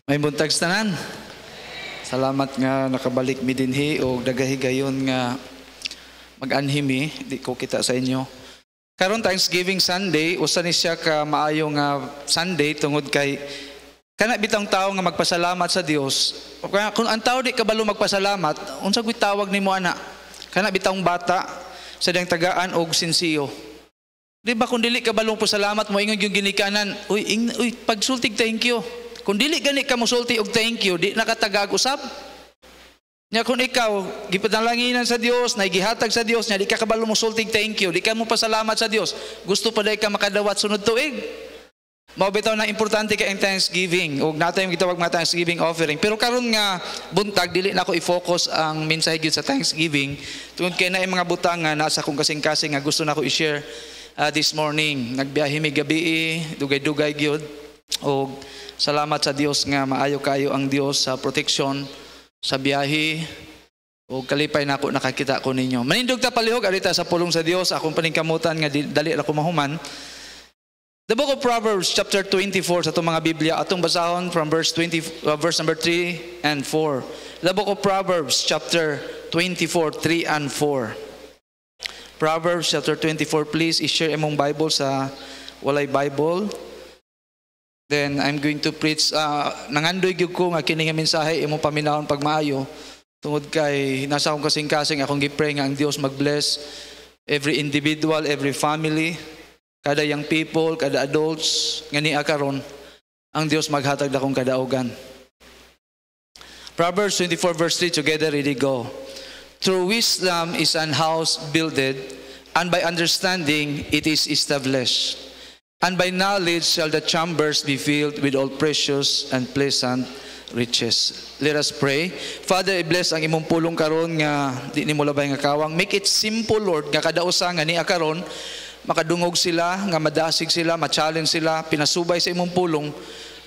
May buntag tanan. Salamat nga nakabalik mi dinhi o dagahigayon nga mag-anhimi di ko kita sa inyo. Karon Thanksgiving Sunday, usa ni siya ka maayo nga Sunday tungod kay kana bitang tao nga magpasalamat sa Dios. Kung ang tao di kabalo magpasalamat, unsa gid tawag nimo ana? Kana bitang bata sa diyang tagaan og sinsiyo. Di ba kung dili kabalong pasalamat mo ingon yung ginikanan, uy pagsultig thank you. Kung dili gani ka mosulti og thank you, di nakatagag usab. Nya kung ikaw gipadalaginan sa Dios, naigihatag sa Dios, nya di ka kabalo mosulti thank you, di ka mo pasalamat sa Dios. Gusto pa day ka makadawat sunod tuig. Mao bitaw na importante kay ang Thanksgiving. Og natay gitawag mga Thanksgiving offering. Pero karon nga buntag dili na ko i-focus ang mensahe gyud sa Thanksgiving. Tungod kay naay mga butang nga nasa kong kasing-kasing nga gusto na ko i-share this morning. Nagbiyahe mi gabi, dugay-dugay gyud. Og salamat sa Dios nga maayo kayo ang Dios sa protection sa biyahe. O kalipay na ako nakakita ko ninyo. Manindog ta palihog arita sa pulong sa Dios. Akong paningkamutan nga dali ako mahuman. The book of Proverbs chapter 24 sa itong mga Biblia. Atong basahon from verse number 3 and 4. The book of Proverbs chapter 24, 3 and 4. Proverbs chapter 24. Please i-share imong Bible sa walay Bible. Then I'm going to preach. Nangandoy gyud ko nga kini nga mensahe imong paminawon pag maayo. Tungod kay nasa akong kasing-kasing akong gipray nga ang Dios mag-bless every individual, every family, kada young people, kada adults nga niya karon ang Dios maghatag dakong kadaugan. Proverbs 24 verse 3 together ready go. Through wisdom is an house builded, and by understanding it is established. And by knowledge shall the chambers be filled with all precious and pleasant riches. Let us pray. Father, I-bless ang imong pulong karon nga di nimo labay nga kawang. Make it simple, Lord, nga kada usa nga niya karon makadungog sila, nga madasig sila, ma-challenge sila, pinasubay sa imong pulong,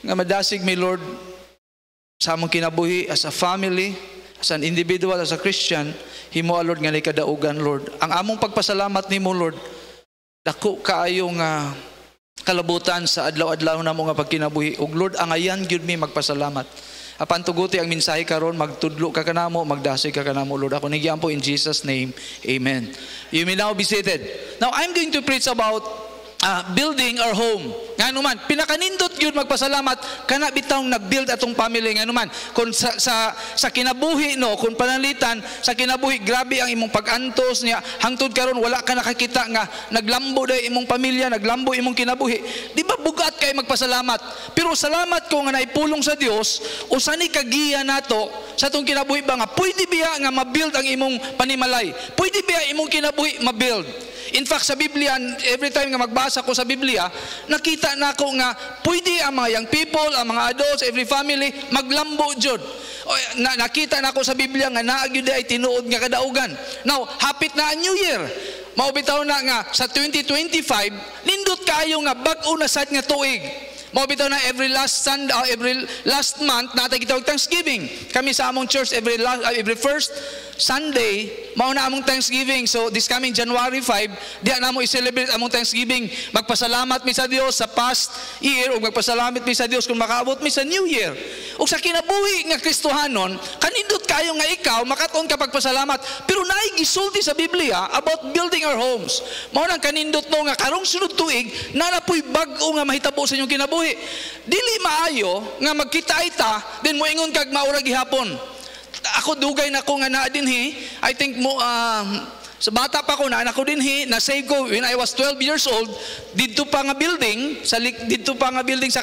nga madasig mi, Lord, sa among kinabuhi as a family, as an individual, as a Christian, himo, Lord, nga ni kadaugan, Lord. Ang among pagpasalamat nimo, Lord, dako kaayo nga kalabutan sa adlaw-adlaw na mo nga pagkinabuhi. Og Lord, ang ayan gyud mi magpasalamat. Apan tuguti ang mensahe karon, magtudlo ka kanamo, magdasig ka kanamo, Lord. Ako nigiyampo in Jesus name. Amen. You may now be seated. Now I'm going to preach about building our home. Ngano man, pinakanindot gyud magpasalamat kana bitawng nag-build atong family ngano man. Kung sa kinabuhi no, kung panalitan sa kinabuhi grabe ang imong pag-antos niya hangtod karon wala ka nakakita nga naglambo day imong pamilya, naglambo imong kinabuhi. Di ba bugat kay magpasalamat? Pero salamat ko nga naipulong sa Dios usa ni kagiya nato sa atong kinabuhi ba nga pwede biya nga ma-build ang imong panimalay. Pwede biya imong kinabuhi ma-build. In fact, sa Biblia, every time nga magbasa ko sa Biblia, nakita na ako nga pwede ang mga young people, ang mga adults, every family, maglambo jud. Nakita na ako sa Biblia nga naagyo ay tinuod nga kadaugan. Now, hapit na ang New Year. Maubitaw na nga sa 2025, nindot kayo nga bag-o na sad nga tuig. Maubitaw na every last month natay gitawag Thanksgiving. Kami sa among church every first Sunday mao na among Thanksgiving. So this coming January 5, diha na mo i-celebrate among Thanksgiving. Magpasalamat mi sa Dios sa past year ug magpasalamat mi sa Dios kung makaabot mi sa New Year. Ug sa kinabuhi nga Kristohanon, kanindot kayo nga ikaw makaton ka pagpasalamat. Pero naay gisulti sa Biblia about building our homes. Mao nang kanindot no nga karong sunod tuig nanapoy bag-o nga mahitabo sa inyong kinabuhi. Dili maayo nga magkita-ita then moingon kag maura gihapon. Ako dugay na ko nga naa dinhi. I think mo sa bata pa ko na anak ko dinhi na save ko when I was 12 years old didto pa nga building sa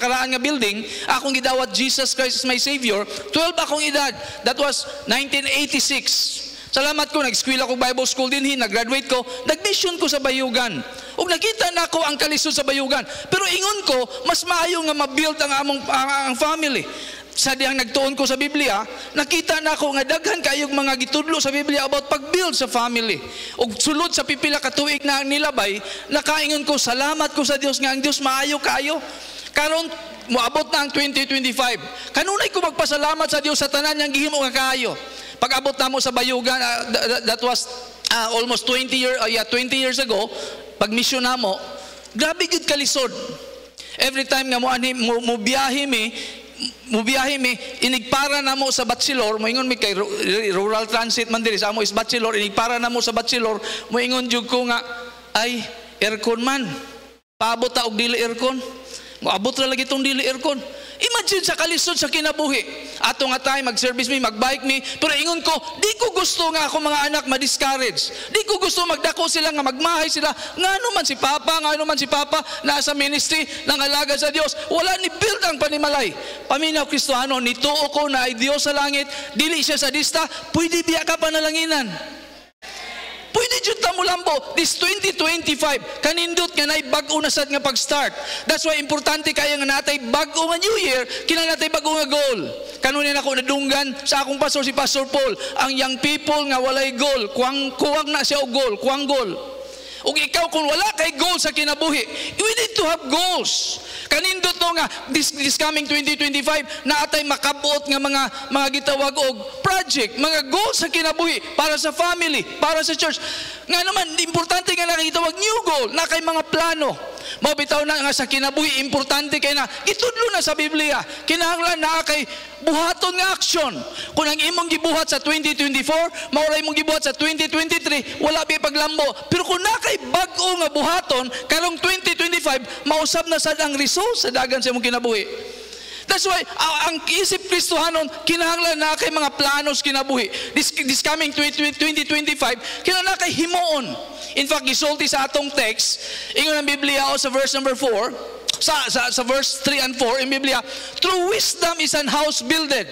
karaan nga building akong gidawat Jesus Christ is my Savior. 12 akong edad. That was 1986. Salamat ko, nag-eskwela ko Bible School dinhi, nag-graduate ko, nag-mission ko sa Bayugan. Ug nakita na ko ang kalisod sa Bayugan. Pero ingon ko, mas maayo nga ma-build ang family. Sa diyang nagtuon ko sa Biblia, nakita na ko nga daghan kayong mga gitudlo sa Biblia about pag-build sa family. Ug sulod sa pipila ka tuig na nilabay, nakaingon ko, salamat ko sa Dios nga ang Dios maayo kayo. Karon moabot na ang 2025. Kanunay ko magpasalamat sa Dios sa tanan niyang gihimo nga kaayo. Pag-abot na mo sa Bayugan, that was almost 20 years ago, pag-mission na mo, grabe gud kalisod. Every time nga mo biyahe mi, mubiyahe mi, inigpara na mo sa bachelor, moingon mi kay rural transit man diri sa amo is bachelor, inigpara na mo sa bachelor, moingon jud ko nga, ay, aircon man. Paabot ta og dili aircon. Moabot ra lagi tong dili aircon. Imagine sa kalisod sa kinabuhi. Ato nga tayo, mag-service mi, mag-bike mi, pero ingon ko, di ko gusto nga ako mga anak ma-discourage. Di ko gusto magdako sila nga magmahay sila. Nga naman si Papa, nasa ministry, nangalaga sa Dios. Wala ni build ang panimalay. Paminaw Kristohano, nituo ko na ay Dios sa langit, dili siya sa dista, pwede biya ka panalanginan. Pwede dyan mo lambo, this 2025, kanindot nga na'y bago na sad nga pag-start. That's why importante kaya nga natay bago nga New Year, kina natay bago nga goal. Kanunin ako nadunggan sa akong pastor, si Pastor Paul, ang young people nga walay goal, kuwang na siya o goal, kuwang goal. Ug ikaw kung wala kay goal sa kinabuhi, we need to have goals. Kanindot to nga this coming 2025 na atay makabuot nga mga gitawag og project, mga goals sa kinabuhi para sa family, para sa church. Nga naman importante nga nakitawag new goal, na kay mga plano. Mabitaw na nga sa kinabuhi importante kay na gitudlo na sa Biblia. Kinahanglan na kay buhaton nga action. Kung ang imong gibuhat sa 2024, mao ra imong gibuhat sa 2023, wala bi paglambo. Pero kung na kay bag-o nga buhaton karong 2025, mausab na sad ang result sa dagan sa imong kinabuhi. That's why ang isip Kristohanon kinahanglan na kay mga planos kinabuhi. This coming 2025 kinahanglan na kay himuon. In fact, gisulti sa atong text, ingon ang Biblia o sa verse number 4, sa verse 3 and 4 in Biblia, true wisdom is an house builded.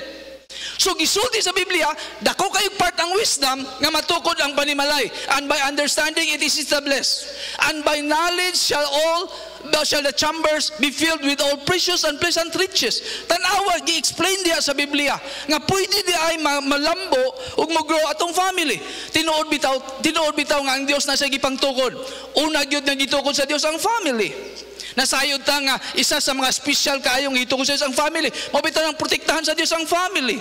So gisulti sa Biblia, dako kayong part ang wisdom nga matukod ang panimalay, and by understanding it is established, and by knowledge shall the chambers be filled with all precious and pleasant riches. Tanawa gi-explain diha sa Biblia nga pwede di ay malambo ug mo-grow atong family. Tinuod bitaw nga ang Dios na sa gipangtukod. Una gyud nga gitukod sa Dios ang family. Nasayod ta nga isa sa mga special kaayong gitukod sa isang family. Mabitaw nang protektahan sa Dios ang family.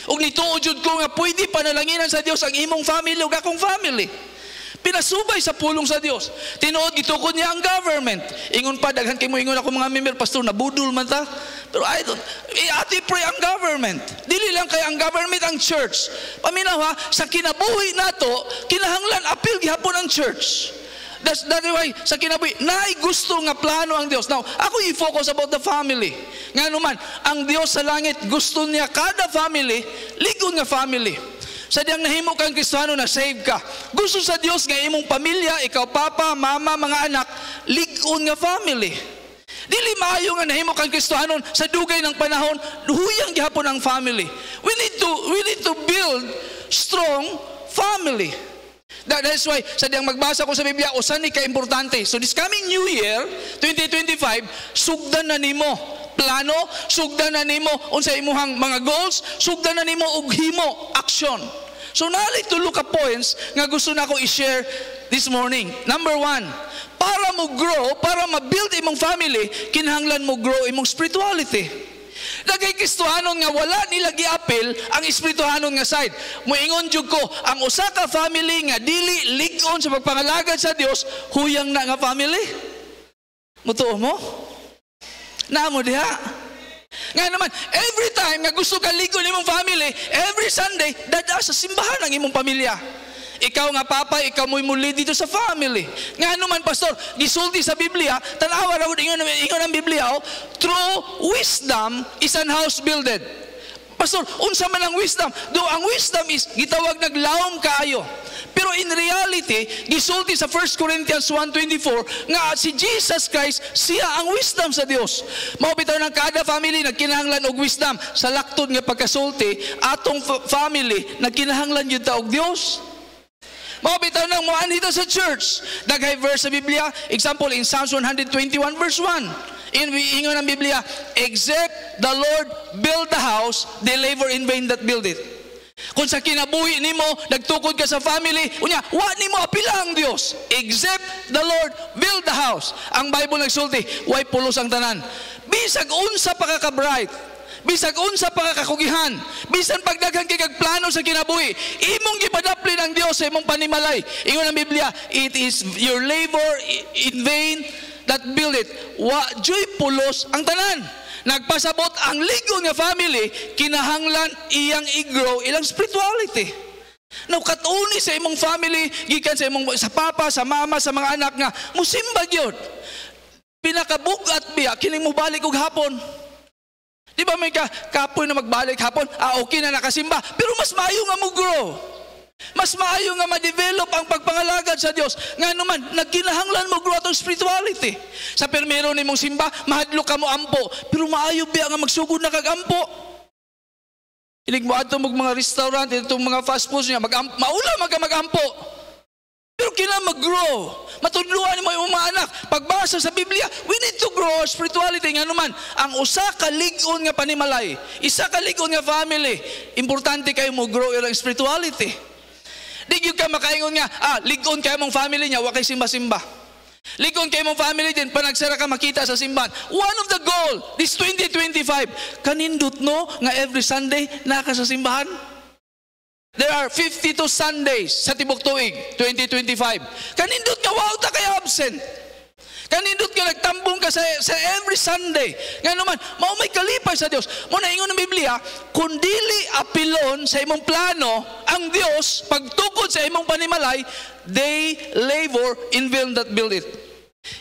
Ug nituod jud ko nga pwede panalanginan sa Dios ang imong family ug akong family. Pinasubay sa pulong sa Dios. Tinuod gitukod niya ang government. Ingon pa daghan kay mo ingon ako mga member pastor na budol man ta. Pero ati pray ang government. Dili lang kay ang government ang church. Paminaw ha, sa kinabuhi nato kinahanglan apil gihapon ang church. That's why sa kinabuhi naay gusto nga plano ang Dios. Now, ako i-focus about the family. Nga naman, ang Dios sa langit gusto niya kada family, ligon nga family. Sa diyang nahimo kang Kristohano na save ka. Gusto sa Dios nga imong pamilya, ikaw papa, mama, mga anak, ligon nga family. Dili maayo nga nahimo kang Kristohano sa dugay ng panahon, huyang gihapon ang family. We need to build strong family. That's why, sa diyang magbasa ko sa Biblia, usan ni ka-importante. So this coming New Year, 2025, sugdan na nimo plano, sugdan na nimo unsa imuhang mga goals, sugdan na nimo og himo, action. So naali tulo ka points nga gusto na ko i-share this morning. Number 1, para mo grow, para ma-build imong family, kinahanglan mo grow imong spirituality. Dagay Kristohanon nga wala nila giapil ang espirituhanon nga side. Moingon jud ko, ang usa ka family nga dili lig-on sa pagpangalagad sa Dios, huyang na nga family. Mutuo mo? Naamo diha. Nga naman, every time nga gusto ka ligon imong family, every Sunday, dada sa simbahan ang imong pamilya. Ikaw nga papa, ikaw mo'y muli dito sa family. Nga naman pastor, gisulti sa Biblia, tanawa ra gud ingon ang Biblia, true wisdom is an house builded. Pastor, unsa man ang wisdom? Do ang wisdom is gitawag naglawom kaayo. Pero in reality, gisulti sa 1 Corinthians 1:24 nga si Jesus Christ, siya ang wisdom sa Dios. Mao bitaw ng kada family nagkinahanglan og wisdom. Sa laktod nga pagkasulti, atong family nagkinahanglan jud ta og Dios. Mao bitaw nang moan dito sa church. Daghay verse sa Biblia, example in Psalms 121 verse 1. Ingon ang Biblia, except the Lord build the house, they labor in vain that build it. Kung sa kinabuhi nimo, nagtukod ka sa family, unya, wa nimo apila ang Dios. Except the Lord build the house. Ang Bible nagsulti, way pulos ang tanan. Bisag unsa pa ka bright, bisag unsa pa ka kakugihan, bisan pagdaghan kay kag plano sa kinabuhi, imong gipadaplin ang Dios sa imong panimalay. Ingon ang Biblia, it is your labor in vain that build it. Wa joy pulos ang tanan. nagpasabot ang ligon nga family, kinahanglan iyang i-grow ilang spirituality. Now, katuni sa imong family, gikan sa papa, sa mama, sa mga anak nga, musimba gyud. Pinakabugat biya, kining mo balik og hapon. Di ba may kapoy na magbalik hapon? Okay na nakasimba. Pero mas maayo nga mo grow. Mas maayo nga ma-develop ang pagpangalagad sa Dios. Nga naman, nagkinahanglan mo grow atong spirituality. Sa permero ni mong simba, mahadlo ka mo ampo. Pero maayo biya nga magsugod na kag-ampo. Ilig mo ato mong mga restaurant, itong mga fast food niya, maula mag-ampo. Pero kailangan mag-grow. Matudluan mo yung mga anak. Pagbasa sa Biblia, we need to grow our spirituality. Nga naman, ang usa ka ligon nga panimalay, isa ka ligon nga family, importante kayo mo grow yung spirituality. Di yung ka makaingon nga, ligon kayo mong family niya, wakay simba-simba. Ligon kayo mong family din, panagsara ka makita sa simbahan. One of the goal, this 2025, kanindot no, nga every Sunday, naka sa simbahan. There are 52 Sundays sa tibok tuig, 2025. Kanindot ka, wow, ta kayo absent. Kanindot ka, nagtambong ka sa every Sunday. Nga naman, may kalipay sa Diyos. Muna ingon ng Biblia, kung dili apilon sa imong plano, ang Diyos, pagtukod sa imong panimalay, they labor in vain that build it.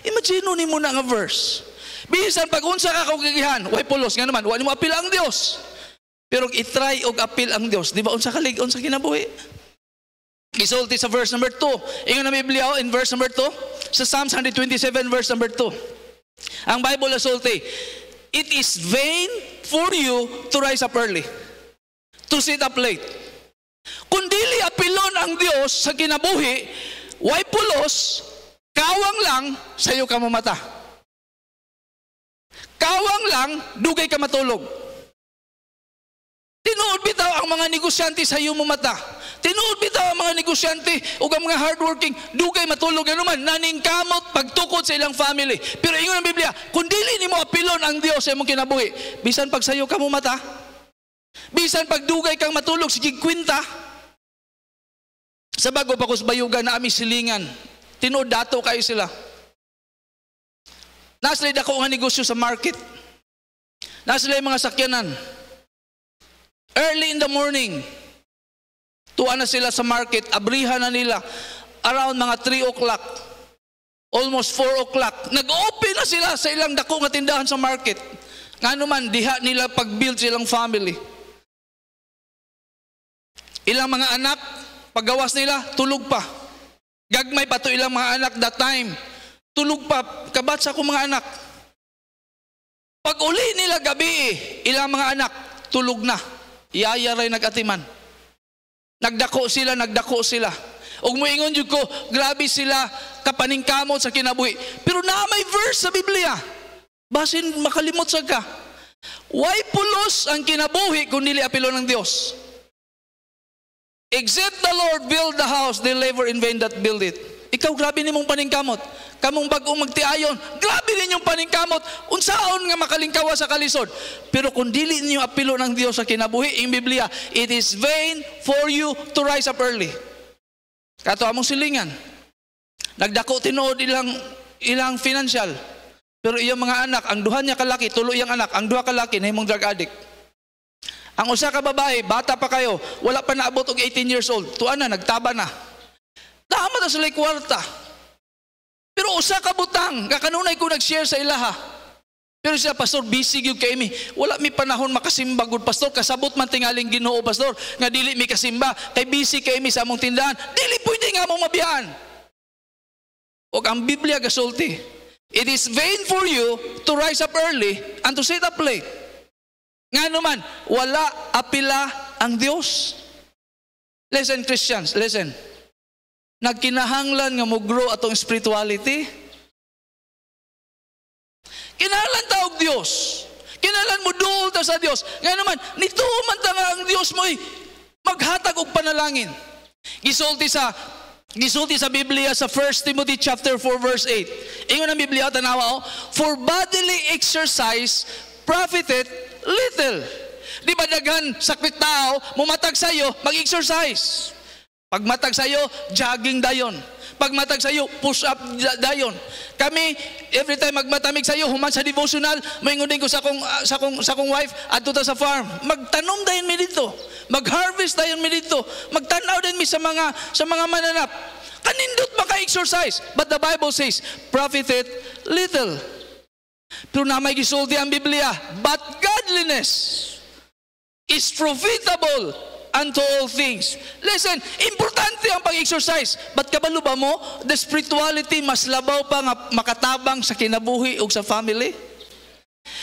Imagine ni mo na nga verse. Bisan pag unsa ka kagihan, way pulos, nga naman, wala mo apil ang Diyos. Pero itry og apil ang Dios. Di ba unsa kalig-on sa kinabuhi? Gisulti sa verse number 2. Ingon na Biblia in verse number 2. Sa Psalms 127 verse number 2. Ang Bible nasulti, it is vain for you to rise up early, to sit up late. Kung dili apilon ang Dios sa kinabuhi, way pulos, kawang lang, sayo ka mamata. Kawang lang, dugay ka matulog. Tinuod bitaw ang mga negosyante sa iyo mo mata. Tinuod bitaw ang mga negosyante o ang mga hardworking, dugay matulog naman, naningkamot, pagtukod sa ilang family. Pero ingon ang Biblia, kung dili nimo apilon ang Dios sa imong kinabuhi, bisan pag sayo ka mo mata, bisan pag dugay kang matulog, sige kwinta. Sa bago pa kus bayugan na ami silingan, tinuod dato kayo sila. Naslay dako nga negosyo sa market. Naslay mga sakyanan. Early in the morning, tuwa na sila sa market, abrihan na nila, around mga 3 o'clock, almost 4 o'clock, nag-open na sila sa ilang dako nga tindahan sa market. Nga naman, diha nila pag-build silang family. Ilang mga anak, paggawas nila, tulog pa. Gagmay pa to ilang mga anak that time. Tulog pa, kabatsa ko mga anak. Pag uli nila gabi, ilang mga anak, tulog na. Iyayaray nag-atiman. Nagdako sila. Ug moingon jud ko, grabe sila kapaningkamot sa kinabuhi. Pero na may verse sa Biblia. Basin makalimot sa ka. Why pulos ang kinabuhi kung dili apilon ng Dios? Except the Lord build the house, they labor in vain that build it. Ikaw grabe nimong paningkamot. Kamong bagong magtiayon, grabe ninyong paningkamot. Unsaon nga makalingkawa sa kalisod. Pero kung dili ninyo apilo ng Dios sa kinabuhi, in Biblia, it is vain for you to rise up early. Kato among silingan. Nagdako tinuod ilang financial. Pero iyang mga anak, ang duha niya kalaki, tulo iyang anak, ang duha kalaki nahimong drug addict. Ang usa ka babae, bata pa kayo, wala pa naabot og 18 years old. Tuan na, nagtaba na. Tama na sila kwarta. Pero usa ka butang, kakanunay ko nag-share sa ilaha. Pero siya, pastor, busy gyud kay mi. Wala mi panahon makasimba gud pastor, kasabot man tingaling Ginoo pastor, nga dili mi kasimba, kay busy kay mi sa among tindahan. Dili pwede nga mo mabiyan. Og ang Biblia gasulti, it is vain for you to rise up early and to sit up late. Nga naman, wala apila ang Dios. Listen Christians, listen. Nagkinahanglan nga mo grow atong spirituality. Kinahanglan ta og Dios. Kinahanglan mo duol ta sa Dios. Nga naman, nituman ta nga ang Dios mo maghatag og panalangin. Gisulti sa Biblia sa 1 Timothy chapter 4 verse 8. Ingon ang Biblia tanawa, for bodily exercise profiteth little. Di ba daghan sakit tao, mumatag sayo, mag-exercise. Pag matag sayo, jogging dayon. Pag matag sayo, push up dayon. Kami every time magmatamig sayo, human sa devotional, moingon din ko sa akong wife adto ta sa farm. Magtanom dayon mi dito. Mag-harvest dayon mi dito. Magtanaw din mi sa mga mananap. Kanindot maka-exercise. But the Bible says, profiteth little. Pero na may gisulti ang Biblia, but godliness is profitable unto all things. Listen, importante ang pag-exercise. But kabalo ba mo, the spirituality mas labaw pa nga makatabang sa kinabuhi o sa family?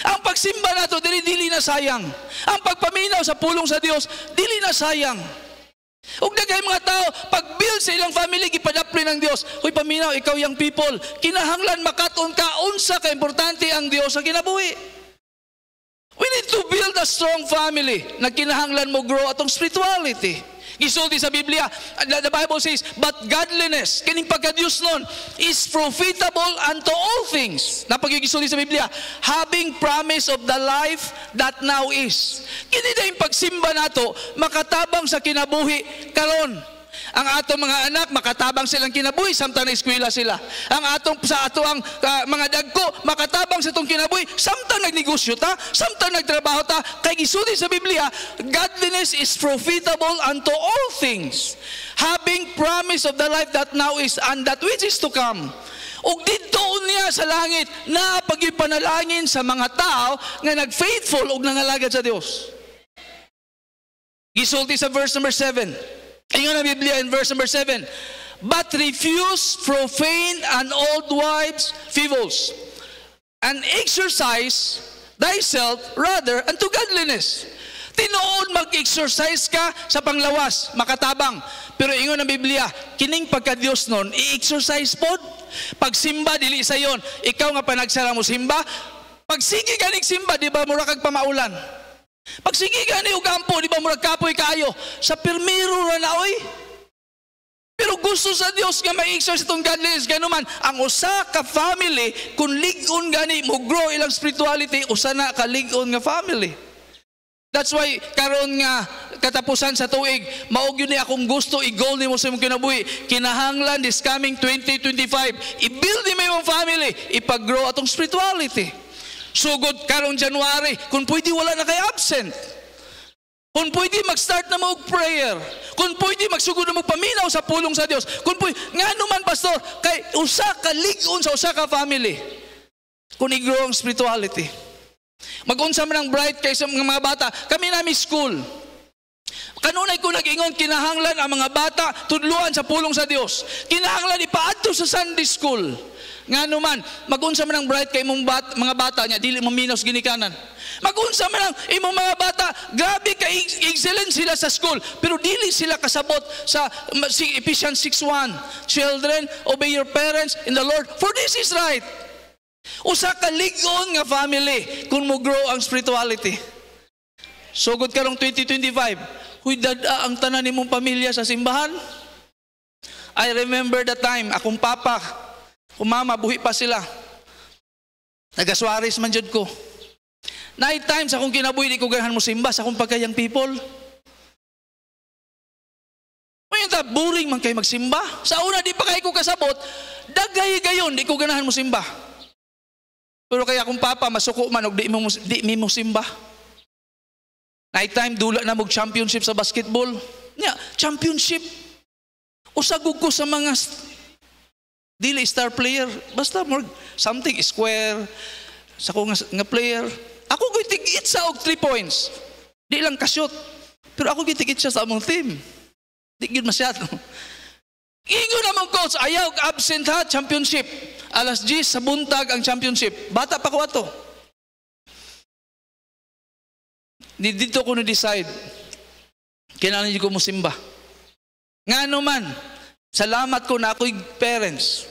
Ang pagsimba nato, dili na sayang. Ang pagpaminaw sa pulong sa Dios, dili na sayang. Ug daghay mga tao, pag-build sa ilang family, gipadapli ng Dios. Hoy paminaw, ikaw yang people, kinahanglan makaton ka unsa ka importante ang Dios sa kinabuhi. We need to build a strong family na kinahanglan mo grow atong spirituality. Gisulti sa Biblia, the Bible says, but godliness, kining pagka-Diyos nun, is profitable unto all things. Napag-gisulti sa Biblia, having promise of the life that now is. Kini na yung pagsimba nato, makatabang sa kinabuhi karon. Ang atong mga anak, makatabang silang kinabuhi, samtang na eskwela sila. Ang atong ang mga dagko, makatabang sa itong kinabuhi, samtang nagnegosyo ta, samtang nagtrabaho ta. Kay gisulti sa Biblia, godliness is profitable unto all things, having promise of the life that now is and that which is to come. Ug didto niya sa langit na pagipanalangin sa mga tao nga nagfaithful ug nangalagad sa Dios. Gisulti sa verse number 7. Ingon ang Biblia in verse number 7. But refuse profane and old wives' fables, and exercise thyself rather unto godliness. Tinuod mag-exercise ka sa panglawas, makatabang. Pero ingon ang Biblia, kining pagka-Dios nun, i-exercise pod. Pagsimba, dili sa yon. Ikaw nga panagsara mo simba, pagsigi ganing simba, di ba mura kag pamaulan? Pag sige gani o gampo, di ba murag kapoy kaayo? Sa pirmiro na oy. Pero gusto sa Dios nga ma-exercise itong godliness. Ganuman, ang usa ka family, kung ligon gani mo grow ilang spirituality, usa na ka ligon nga family. That's why karon nga katapusan sa tuig, maog yun ni akong gusto i-goal nimo sa imong kinabuhi. Kinahanglan this coming 2025, i-build ni mo imong family, ipag-grow atong spirituality. Sugod karong January, kung pwede wala na kay absent. Kung pwede mag-start na mo prayer. Kung pwede magsugod na mo paminaw sa pulong sa Dios. Kung pwede, nga naman pastor, kay usa ka ligon sa usa ka family. Kung i-grow ang spirituality. Mag-unsa man ang bright kay sa mga bata. Kami nami school. Kanunay ko nag-ingon, kinahanglan ang mga bata tudluan sa pulong sa Dios. Kinahanglan ipaadto sa Sunday school. Nga naman, mag-unsa man ang bright kay imong mga bata niya, dili maminaw sa ginikanan. Mag-unsa man ang imong mga bata, grabe ka excellent sila sa school, pero dili sila kasabot sa Ephesians 6:1. Children, obey your parents in the Lord, for this is right. Usa ka ligon nga family kung mo grow ang spirituality. Sugod karong 2025, huy dada ang tanan nimong pamilya sa simbahan. I remember the time, akong papa, kung mama, buhi pa sila. Nagaswaris man jud ko. Night times akong kinabuhi, di ko ganahan mo simba sa akong pagkayang people. Ngayon ta, boring man kayo magsimba. Sa una, di pa kayo ko kasabot, dagay gayon, di ko ganahan mo simba. Pero kaya akong papa, masuko man, di mo simba. Night time, dula na mog championship sa basketball. Nya, championship. Usagog ko sa mga dili star player, basta more something square sa ko nga player. Ako ko'y tigit sa og 3 points. Di lang ka-shoot. Pero ako ko'y tigit siya sa among team. Di gyud masyado. Ingon namang coach, ayaw absent ha, championship. Alas 10 sa buntag ang championship. Bata pa ko ato. Dito ko na-decide. Kailangan ko mo simba. Nga naman, salamat ko na ako'y parents.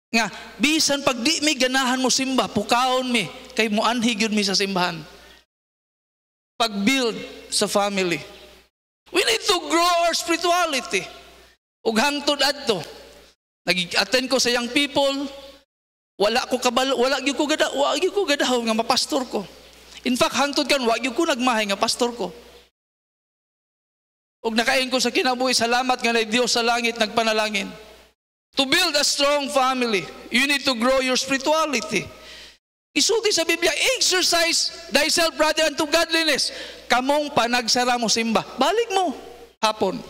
Nga, bisan pag di may ganahan mo simba, pukaon mi, kay mo anhig yun mi sa simbahan. Pag-build sa family. We need to grow our spirituality. Ug hangtod adto. Nag-attend ko sa young people, wala gyud ko gadaw nga mapastor ko. In fact, hangtod kan, wag gyud ko nagmahay nga pastor ko. Ug nakain ko sa kinabuhi, salamat nga na Dios sa langit nagpanalangin. To build a strong family, you need to grow your spirituality. Isulti sa Biblia, exercise thyself, brother, unto godliness. Kamong panagsara mo simba. Balik mo, hapon.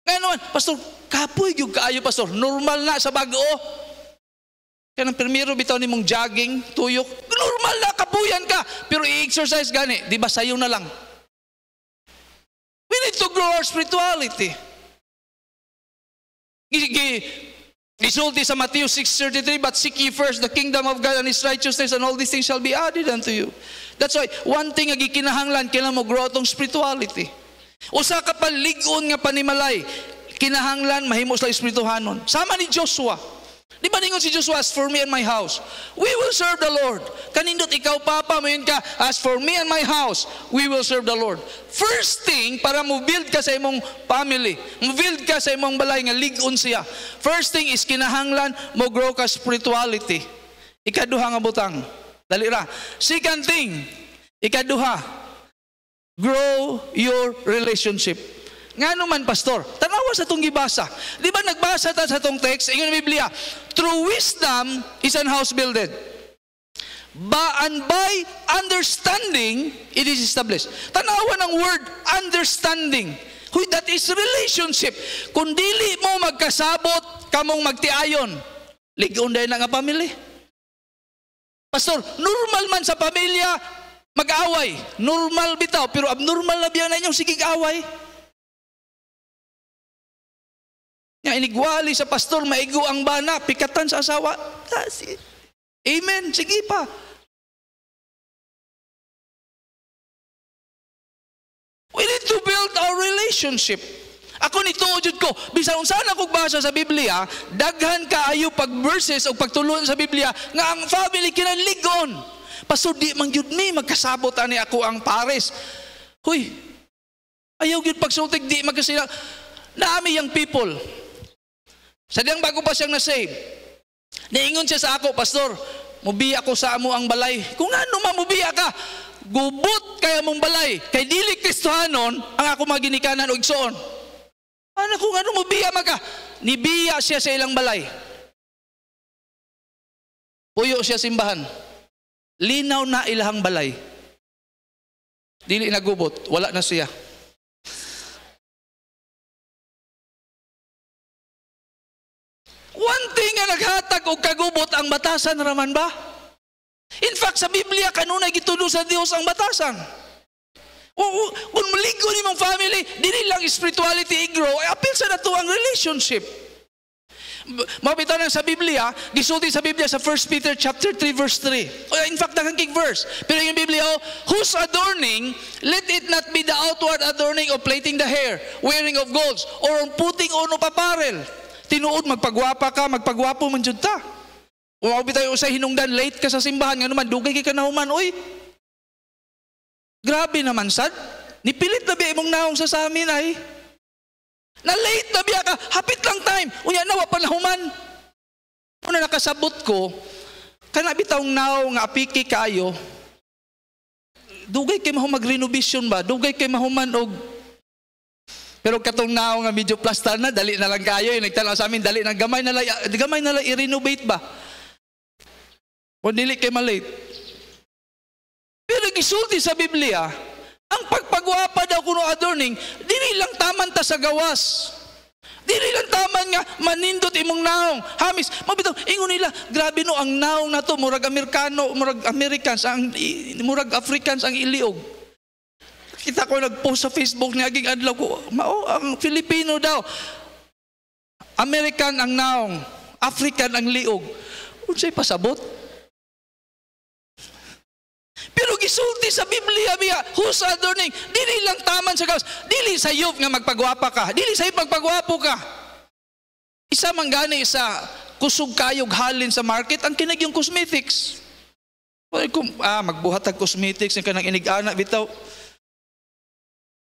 Ngayon naman, Pastor, kapoy yung kaayo, Pastor. Normal na sa bago. Kaya ng primero, bitaw ni mong jogging, tuyok. Normal na, kapuyan ka. Pero i-exercise gani, di ba sayo na lang? We need to grow our spirituality. Isulti sa Matthew 6:33, but seek ye first the kingdom of God and His righteousness, and all these things shall be added unto you. That's why, one thing nga gikinahanglan, kailangan mo grow itong spirituality. Usa ka pa ligon nga panimalay, kinahanglan mahimo sa espirituhanon. Sama ni Joshua. Di ba ningon si Joshua, as for me and my house, we will serve the Lord. Kanindot ikaw, Papa, mo yun ka, as for me and my house, we will serve the Lord. First thing, para mo build ka sa imong family, mo build ka sa imong balay nga ligon siya. First thing is kinahanglan mo grow ka spirituality. Ikaduha nga butang. Dali ra. Second thing, ikaduha, grow your relationship. Nga naman, Pastor, tanawa sa itong gibasa. Di ba nagbasa ta sa itong text, ingon ng Biblia, through wisdom is an house builded. And by understanding, it is established. Tanawa ng word, understanding. That is relationship. Kung dili mo magkasabot, kamong magtiayon, ligon dahil na nga pamilya. Pastor, normal man sa pamilya, mag-away. Normal bitaw, pero abnormal na biyan na inyong sigig away. Nga inigwali sa pastor, maigo ang bana, pikatan sa asawa. Amen, sige pa. We need to build our relationship. Ako nituod ko, bisan unsa na kog basa sa Biblia, daghan kaayo pag verses o pagtulon sa Biblia nga ang family kinaligon. Pastor, di man gyud ni magkasabot ani ako ang pares. Huy, ayaw gyud pagsultig di magkasila. Naami yang people. Sadyang bago pa siyang na-save, niingon siya sa ako, Pastor, mubiya ko sa amo ang balay. Kung ano mamubiya ka, gubot kaya mong balay, kay dili Kristohanon, ang ako maginikanan o igsoon. Ano kung ano mubiya maka? Nibiya siya sa ilang balay. Puyo siya simbahan. Linaw na ilahang balay. Dili nagubot, wala na siya. One thing nga naghatag og kagubot ang batasan raman ba? In fact, sa Biblia, kanunay gitulo sa Dios ang batasan. Kung maligo ni mong family, dili lang spirituality i-grow, apil sa nato ang relationship. Mabitaw na sa Biblia, gisulti sa Biblia sa 1 Peter chapter 3 verse 3. In fact, nakangking verse. Pero yung Biblia, whose adorning, let it not be the outward adorning of plaiting the hair, wearing of golds, or on putting on of apparel. Tinuod, magpagwapa ka, magpagwapo man jud ta. Umabi tayo sa hinungdan, late ka sa simbahan, nga naman, dugay ka nahuman, uy. Grabe naman, sad. Nipilit na biya imong naong sa amin ay. Na late na biya ka, hapit lang time. Unya nawa pa nahuman. Una nakasabot ko, kanabitawng naong nga apiki kayo, dugay kay mahum mag-renovation ba? Dugay kay mahuman og pero katong nao nga medyo plastar na, dali na lang kayo. Nagtanaw sa amin, dali na gamay na lang i-renovate ba? O dili kay malate. Pero gisulti sa Biblia, ang pagpagwapa daw kuno adorning, dili lang taman ta sa gawas. Dili lang taman nga manindot imong naong. Hamis, mabitaw, ingon nila, grabe no, ang naong na to, murag Amerikano, murag Americans, murag Africans ang iliog. Kita ko nag-post sa Facebook ni aging adlaw ko, ang Filipino daw. American ang naong, African ang liog. Unsay pasabot? Pero gisulti sa Biblia biya, whose adorning, dili lang taman sa gawas, dili sayop nga magpagwapa ka, dili sayop magpagwapo ka. Isa man gani sa kusog kayog halin sa market, ang kinag yung cosmetics. Magbuhat ang cosmetics, yung kanang inig-ana, bitaw.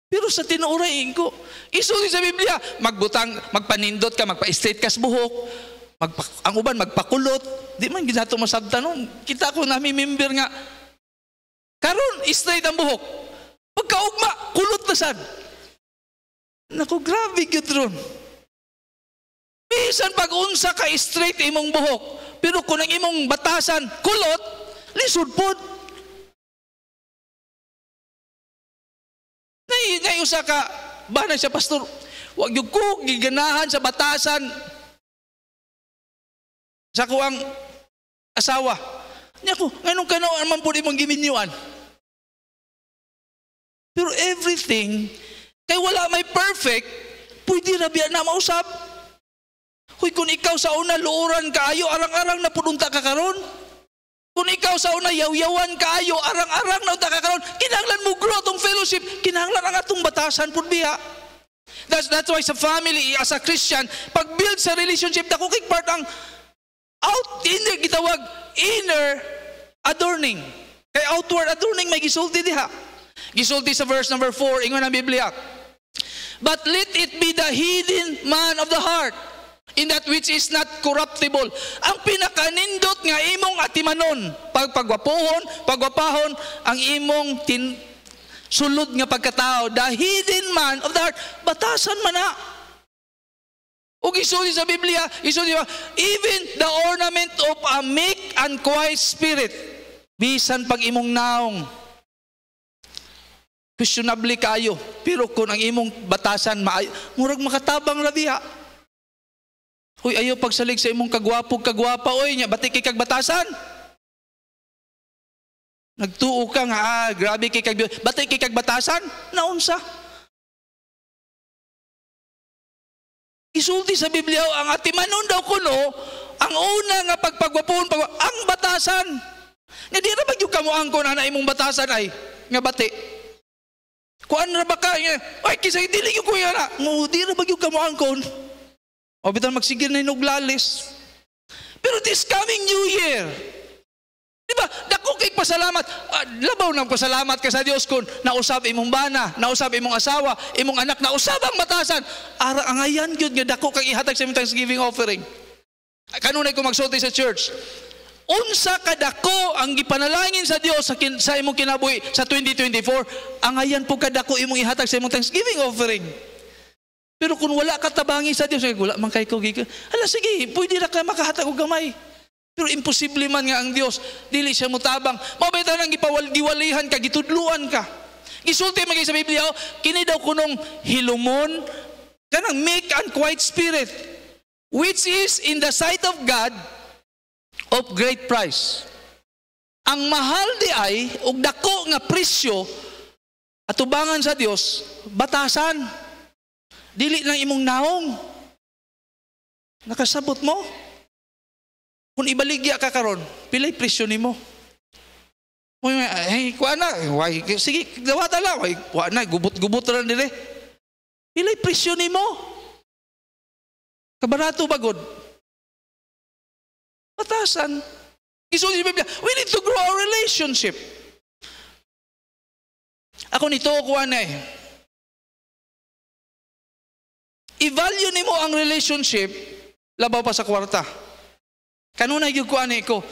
Pero sa tinuurayin ko, isulti sa Biblia, magpanindot ka, magpa-straight ka sa buhok, ang uban magpakulot, di man ginato masabtan nun. Kita ko namin member nga, karon straight ang buhok, pagkaugma, kulot na sad. Naku, grabe yun ron. Bisan pag unsa ka straight imong buhok, pero kung ang imong batasan kulot, lisod pod. Nay usa ka bana siya, pastor, wag gyud ko giganahan sa batasan sa ko ang asawa. Nya ko, nganong kanaw man pod imong giminyuan? Pero everything kay wala may perfect, pwede ra biya na mausap. Hoy, kung ikaw sa una luuran kaayo, arang-arang na pudunta ka karon. Kung ikaw sa una yaw-yawan kaayo, arang-arang na unta ka karon, kinahanglan mo grow tong fellowship, kinahanglan ang atong batasan pud biya. That's why sa family, as a Christian, pag-build sa relationship, dako kay part ang inner gitawag inner adorning. Kay outward adorning may gisulti diha. Gisulti sa verse number 4 ingon ang Biblia. But let it be the hidden man of the heart, in that which is not corruptible. Ang pinakanindot nga imong atimanon, pagwapahon ang imong sulod nga pagkatao, the hidden man of the heart, batasan man na. O gisulti sa Biblia, even the ornament of a meek and quiet spirit, bisan pag imong naong questionable kayo, pero kung ang imong batasan murag makatabang labiha. Hoy, ayo pagsalig sa imong kagwapa, oy nya batik kay kagbatasan. Nagtuo ka nga, grabe kay batik kay kagbatasan, naunsa? Isulti sa Biblia, ang atimanon daw kuno, ang una nga pagpagwapon, ang batasan. Nga di ra ba yung kamuangkon na imong batasan ay, nga bati. Kuan ra ba ka, ay kisay dili yung kuya na, di ra ba yung kamuangkon? O bitan magsigir na inuglalis. Pero this coming New Year, di ba, dako kay pasalamat, labaw ng pasalamat ka sa Dios kung nausab imong bana, nausab imong asawa, imong anak, nausab ang batasan. Ara angayan gyud nga dako kay ihatag sa imong Thanksgiving offering. Kanunay ko magsulti sa church. Unsa kadako ang gipanalangin sa Dios sa imong kinabuhi sa 2024, angayan po kadako imong ihatag sa imong Thanksgiving offering. Pero kung wala ka tabangi sa Dios, wala man kay ko gikan. Hala sige, pwede ra ka makahatag og gamay. Pero imposible man nga ang Dios, dili siya mutabang. Mabay nang giwalihan ka, gitudluan ka. Gisulti man sa Biblia, kini daw kunong hilumon, kanang meek and quiet spirit, which is in the sight of God of great price. Ang mahal di ay, og dako nga presyo, atubangan sa Dios, batasan. Dili lang imong naong. Nakasabot mo. Kung ibaligya ka karon, pilay presyo nimo. Hey, kuha na. Sige, dawata lang. Kuha na, gubot-gubot na dire. Pilay presyo nimo. Kabarato ba, God? Batasan. Isulit sa Biblia, we need to grow our relationship. Ako nito, kuha na i-value nimo ang relationship labaw pa sa kwarta. Kanunay gyud ko ani ko.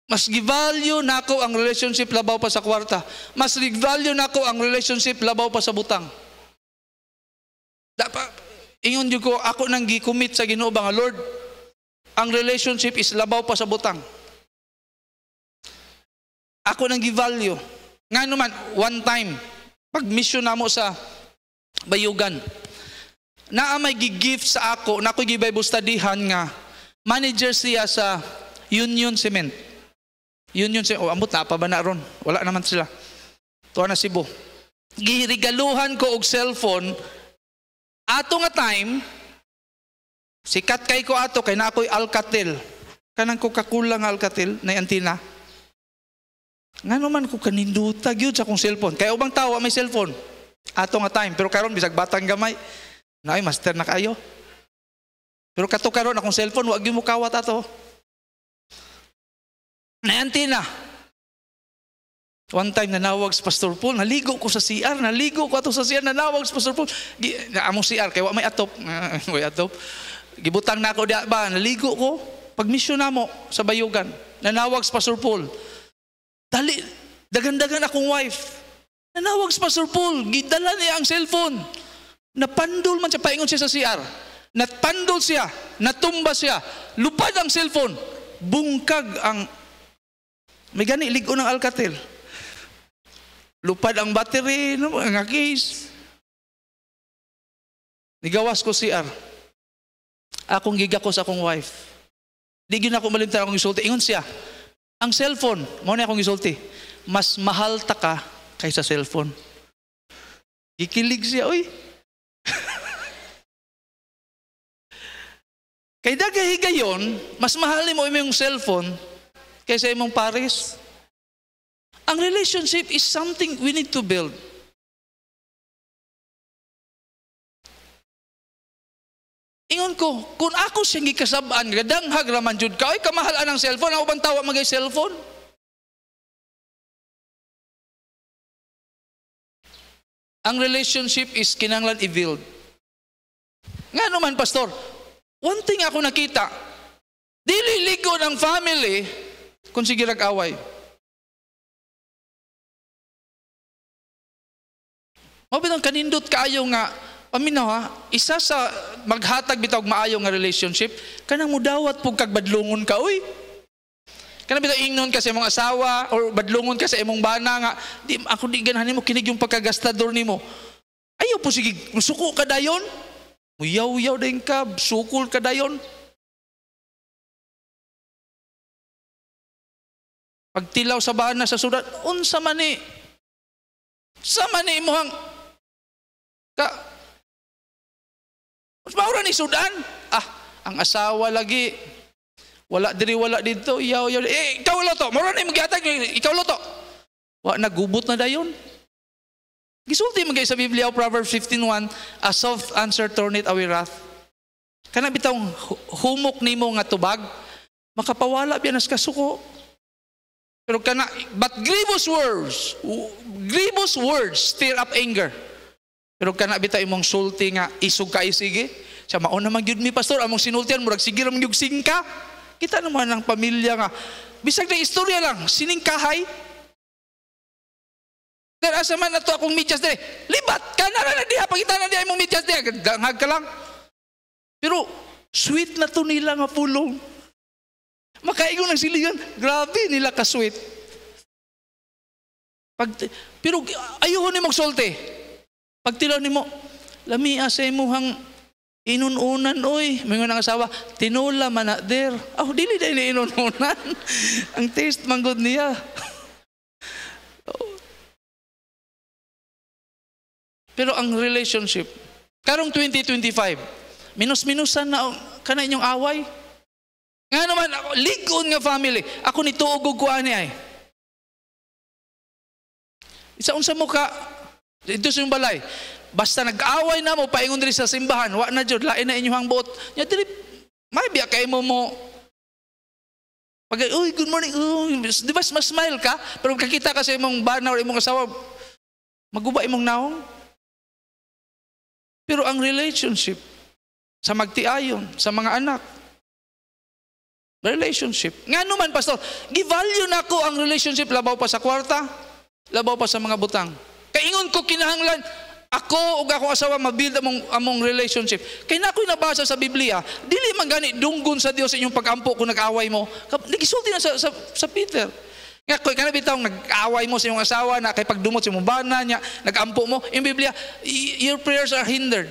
Mas gi-value nako ang relationship labaw pa sa kwarta. Mas gi-value nako ang relationship labaw pa sa butang. Ingon gyud ko ako nang gi-commit sa Ginoo ba nga Lord, ang relationship is labaw pa sa butang. Ako nang gi-value. Ngano man one time pag mission namo sa Bayugan, naa may gi-gift sa ako, na ako gi-Bible studyhan nga manager siya sa Union Cement. Union Cement, ambot na pa ba na ron? Wala naman sila. Tuwa na Cebu. Giregaluhan ko og cellphone. Ato nga time, sikat kay ko ato, kay na ako'y Alcatel. Kanang Coca-Cola nga Alcatel, na antina. Nga naman ko kanindutag yun sa kong cellphone. Kaya ubang tao may cellphone. Ato nga time, pero karon bisag batang gamay. Nay, master na kayo. Pero kato karon akong cellphone, wag yung mukawat ato. Nayanti na. One time nanawag sa Pastor Paul, naligo ko sa CR, nanawag sa Pastor Paul. Among CR, kaya may atop. May atop. Gibutang na ako diya ba, naligo ko. Pag mission na mo sa Bayugan, nanawag sa Pastor Paul. Dali, dagan-dagan akong wife. Nanawag sa Pastor Paul, gidala niya ang cellphone. Napandol man siya, paingon siya sa CR. Natpandol siya, natumba siya, lupad ang cellphone, bungkag ang, may gani, ligo ng Alcatel. Lupad ang battery, no, ang case. Nigawas ko CR. Akong gigakos akong wife. Di gyud ako malimtan akong gisulti. Ingon siya, ang cellphone, mao na akong gisulti, mas mahal ta ka kaysa cellphone. Gikilig siya, oy. Kay dagahigayon, mas mahal mo imong cellphone kaysa imong pares. Ang relationship is something we need to build. Ingon ko, kung ako siyang gikasabaan, gadanghag raman jud ka, ay kamahalan ng cellphone, ako bang tawa magay cellphone? Ang relationship is kinanglan i-build. Nga naman, pastor, one thing ako nakita, dili ligo ng family kung sige rag-away. Mabitang kanindot kaayo nga, paminaw ha, isa sa maghatag bitaw maayo nga relationship, kanang mudawat pug kag badlungon ka, uy. Kanang bitaw ingnon ka sa imong asawa or badlungon ka sa imong bana nga, di ako di ganahan nimo kinig yung pagkagastador nimo. Ayaw po sige, suko ka dayon. Muyaw-yaw din ka, sukol ka dayon. Pagtilaw sa bana sa sudan, unsa man ni? Sa man ni imong ka maura ni sudan. Ah, ang asawa lagi wala diri wala dito, yaw ikaw loto, maura ni magihatag, ikaw loto. Wa nagubot na dayon. Gisulti man sa Biblia, Proverbs 15:1, a soft answer turneth away wrath. Kana bitaw humok nimo nga tubag, makapawala biya nas kasuko. Pero kana, but grievous words stir up anger. Pero kana bitaw imong sulti nga isog ka sige, sa mao naman gyud mi pastor, among sinultian murag sige ra man gyud singka. Kita naman ang pamilya nga bisag na istorya lang, siningkahay. Pero asa man nato akong medyas dire, libat ka na diha, pagita na diha imong medyas diha, danghag ka lang. Pero sweet na to nila nga pulong. Makaingon ng silingan, grabe nila ka sweet. Pero ayuhon ni magsulti. Pagtilaw nimo, lami asa imuhang inununan oy, mingon ang asawa, tinula man na der. Oh, dili dai inununan. Ang taste man gud niya. Pero ang relationship, karong 2025, minus-minusan na kana inyong away. Nga naman, ligon nga family. Ako ni tuog og kuani ay. Isa unsa mo ka dito sa balay. Basta nag-away na mo paingon diri sa simbahan, wa na jud lain na inyong buot. Nya diri may biya kay mo pag uy good morning. Di ba mas smile ka pero kakita ka sa imong bana or imong asawa maguba imong naong. Pero ang relationship sa magtiayon sa mga anak, relationship. Nga naman, pastor, givalue na ko ang relationship labaw pa sa kwarta, labaw pa sa mga butang. Kaingon ko kinahanglan, ako ug akong asawa mabuild among relationship. Kay na ako'y nabasa sa Biblia, dili man gani dunggon sa Dios inyong pag-ampo kung nag-away mo. Nagisulti na sa Peter. Nga koy kana bitaw nag-away mo sa iyong asawa na kay pagdumot sa imong bana niya, nag-ampo mo. In Biblia, your prayers are hindered.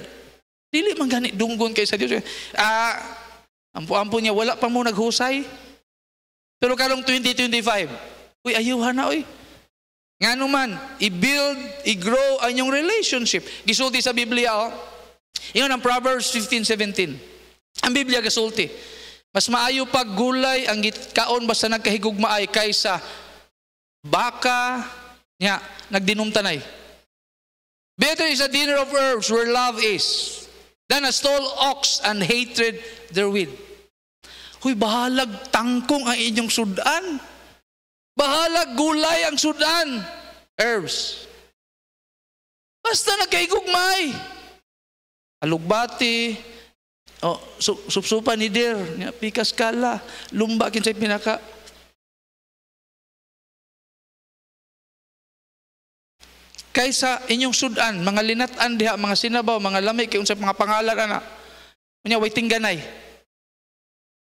Dili man gani dunggon kay sa Dios. Ampo-ampo niya, wala pa mo naghusay. Pero karong 2025, uy, ayuhan na, uy. Nga naman, i-build, i-grow ang inyong relationship. Gisulti sa Biblia, oh. Iyon ang Proverbs 15:17. Ang Biblia gisulti. Mas maayo pag gulay ang kaon basta nagkahigugmaay kaysa baka nya nagdinumtanay. Better is a dinner of herbs where love is than a stall ox and hatred therewith. Huy, bahalag tangkong ang inyong sudan. Bahalag gulay ang sudan. Herbs. Basta nagkaigugmay. Alugbati. Oh, supsupa ni der. Pikas kala. Lumba kinsay pinaka. Kaysa inyong sudan, mga linatan diha, mga sinabaw, mga lamig, kay unsay mga pangalan ana. Unya way tingganay.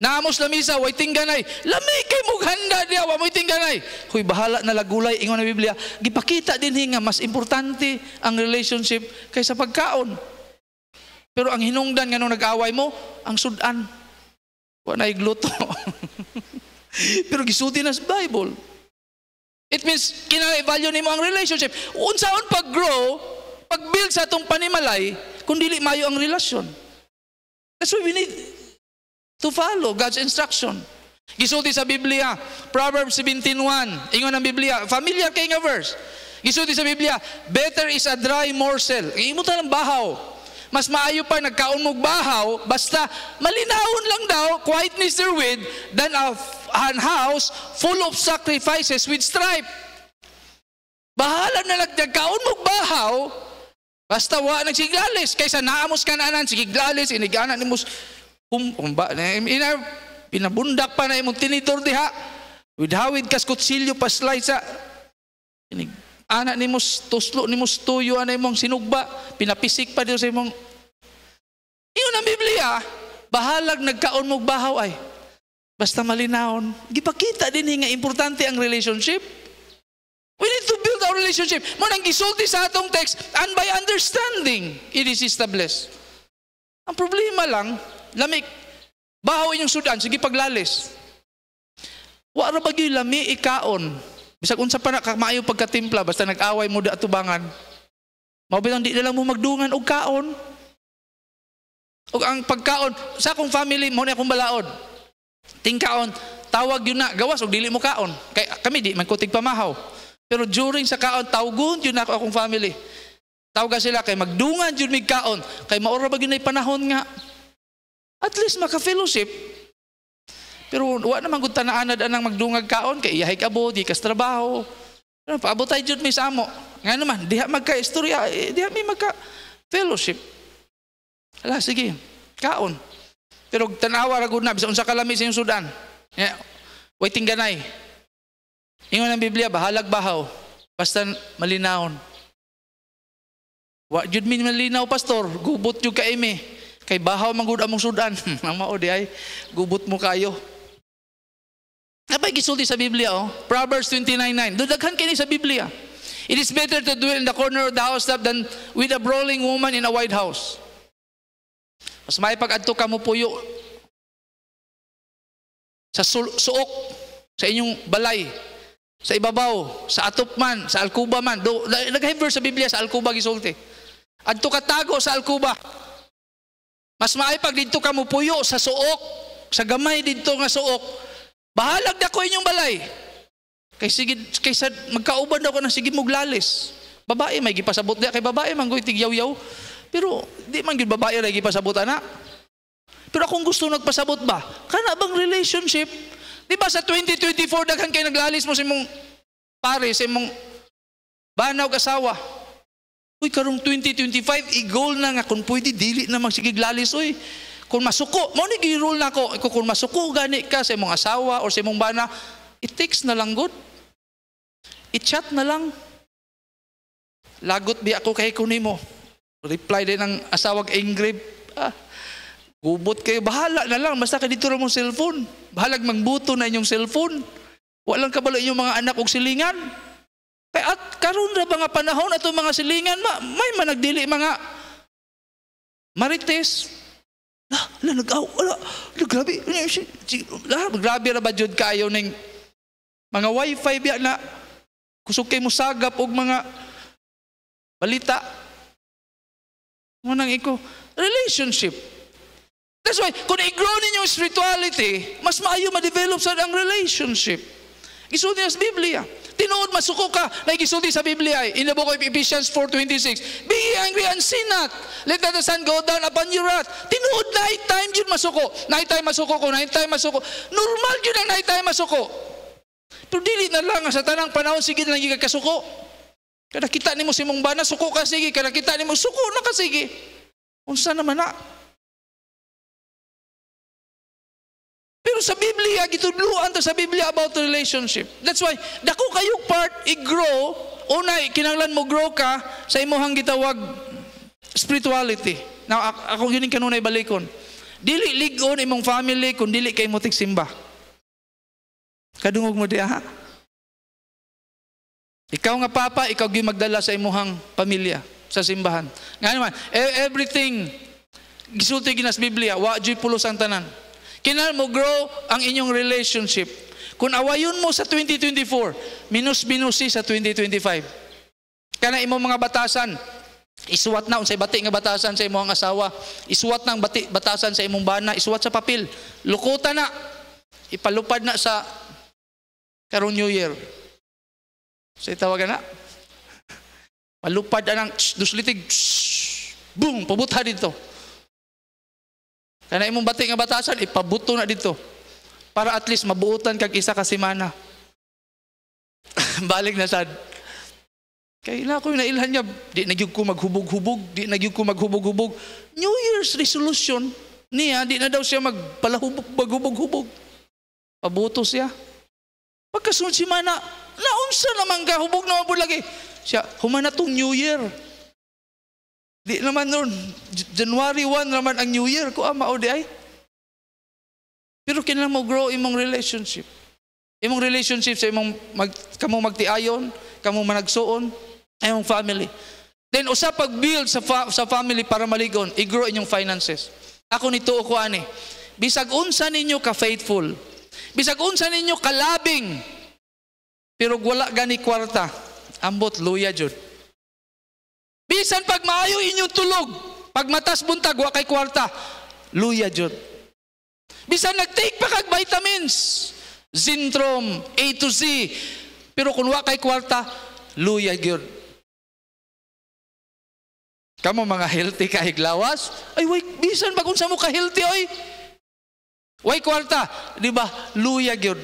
Naamos lamisa way tingganay. Lami kay mughanda diya wa moy tingganay. Huy bahala na lagulay ingon na Biblia. Gipakita din nga mas importante ang relationship kaysa pagkaon. Pero ang hinungdan nga nung nag-away mo, ang sudan. Wa na igluto. Pero gisulti na sa Bible. It means, kina-evalue nimo ang relationship. Unsaon pag-grow, pag-build sa atong panimalay, kung dili mayo ang relasyon. That's why we need to follow God's instruction. Gisulti sa Biblia, Proverbs 17:1. Ingon ang Biblia, familiar kay nga verse. Gisulti sa Biblia, better is a dry morsel. Imutan ang bahaw. Mas maayo pa nagkaon mog bahaw, basta malinawon lang daw, quietness therewith, than an house full of sacrifices with strife. Bahala na nagkaon mog bahaw, basta wa nagsiglalis, kaysa naamos ka na anan, sigiglalis, inigana ni mus, pinabundak pa na imong tinitor diha, with hawid kas kutsilyo paslay sa, anak ni mus, tuslo ni mus tuyo, anay mong sinugba, pinapisik pa dito sa imong, iyon ang Biblia, bahalag nagkaon mong bahaw ay, basta malinawon. Gipakita din nga importante ang relationship. We need to build our relationship. Mo nang gisulti sa atong text, and by understanding, it is established. Ang problema lang, lamig, bahaw inyong sudan, sige paglalis. Wa ra bagyo lami ikaon. Bisag unsa pa na maayo pagkatimpla, basta nag-away mo da atubangan. Mao di na lang mo magdungan og kaon. O ang pagkaon, sa akong family, mo na akong balaod. Tingkaon, tawag yun na, gawas, o dili mo kaon. Kami di, magkutig pamahaw. Pero during sa kaon, tawgon yun na akong family. Tawag sila, kay magdungan yun mig kaon. Kay maura ba yun ay panahon nga. At least maka-fellowship. Pero wa naman gud tanaanad anang magdungag kaon, kay iyahay ka bo, di kas trabaho. Paabot tayo dyan may samo. Nga naman, diha magka-istorya, diha may magka-fellowship. Ala, sige, kaon. Pero tanawa ragod na, bisa unsa kalami sa iyong sudan. Yeah. Waiting ganay. Ingon ang Biblia, bahalag bahaw, basta malinawon. Wa jud min malinaw, pastor, gubot jud ka ime. Kay bahaw manggod among sudan. Ang mao di ay, gubot mo kayo. Napay gisulti sa Biblia, oh. Proverbs 29:9. Dudaghan kini sa Biblia. It is better to dwell in the corner of the house than with a brawling woman in a wide house. Mas may pag-adto ka mo puyo sa suok, sa inyong balay, sa ibabaw, sa atop man, sa alkuba man. Nag-verse sa Biblia sa alkuba gisulti. Adto ka tago sa alkuba. Mas may pag dito ka mo puyo sa suok, sa gamay dito nga suok. Bahalag na ko inyong balay. Kaysa magkauban daw ko ng sige muglalis. Babae may gipasabot diya, kay babae manggoy tigyaw-yaw. Pero di man gyud babae ra gipasabot ana. Pero kung gusto nagpasabot ba, kana bang relationship? Di ba sa 2024 daghan kay naglalis mo sa imong pare, sa imong banaw asawa. Uy, karong 2025 i-goal na nga kung pwede dili na magsigiglalis oy. Kung masuko, mo ni gi-rule na ko, kung masuko gani ka sa imong asawa or sa imong bana, i-text na lang good. I-chat na lang. Lagot bi ako kay kunimo. Reply din ng asawag angry. Gubot kayo. Bahala na lang. Basta ka dito na mong cellphone. Bahalag magbuto na inyong cellphone. Walang kabalo inyong mga anak og silingan. Kaya at karon na mga panahon ato mga silingan, may managdili mga marites. Grabe. Grabe na ba jud kayo ng mga wifi biya na kusog kay mo sagap og mga balita. Munang iko, relationship. That's why, kung i-grow ninyo spirituality, mas maayo ma-develop sa ang relationship. Gisulti sa Biblia. Tinuod masuko ka, na gisulti sa Biblia in the book of Ephesians 4:26. Be angry and sin not. Let not the sun go down upon your wrath. Tinuod night time yun masuko. Night time masuko ko, night time masuko. Normal yun ang night time masuko. Pero dili na lang sa tanang panahon, sige na lang yung kasuko. Kada kita ni mo si mong bana, suko ka sige. Kada kita ni mo, suko na ka sige. Unsa naman na? Pero sa Biblia, gitudluan to sa Biblia about the relationship. That's why, dako kayong part, i-grow, unay, kinanglan mo grow ka sa imuhang gitawag spirituality. Now, ako yun yung kanunay balikon. Dili ligon imong family kung dili kay mo tigsimba. Kadungog mo diha ha? Ikaw nga papa, ikaw gyud magdala sa imuhang pamilya sa simbahan. Nga naman, everything gisulti ginas Biblia, wa jud pulos ang tanan. Kinahanglan mo grow ang inyong relationship. Kung awayon mo sa 2024, minus-minusi sa 2025. Kana imong mga batasan, isuwat na unsay bati nga batasan sa imong asawa, isuwat na ang batasan sa imong bana, isuwat sa papel. Lukutan na. Ipalupad na sa karong New Year. Sa tawagan na. Palupad na ng duslitig. Boom, pabutha dito. Kana imong bati nga batasan, ipabuto na dito. Para at least mabuutan kag isa ka semana. Balik na sad. Kaya ila ko nailhan niya, di nagyug ko maghubog-hubog, di nagyug ko maghubog-hubog. New Year's resolution niya, di na daw siya maghubog-hubog. Pabuto siya. Pagkasunod semana, naunsa naman ka, hubog naman po lagi. Siya, humana tong New Year. Di naman nun, January 1 naman ang New Year ko, mao di ay. Pero kailangan mo grow imong relationship. Imong relationship sa imong kamong magtiayon, kamong managsuon, imong family. Then usa pag-build sa family para maligon, i-grow inyong finances. Ako nituo ko ani. Bisag unsa ninyo ka faithful. Bisag unsa ninyo kalabing. Pero wala gani kwarta, ambot luya jud. Bisan pag maayo inyong tulog, pag matas buntag wa kay kwarta, luya jud. Bisan nag-take pa kag vitamins, Zintrom, A to Z, pero kung wa kay kwarta, luya gyud. Kamo mga healthy kahiglawas, ay wait, bisan pag unsa mo ka healthy oy. Way kwarta, di ba? Luya gyud.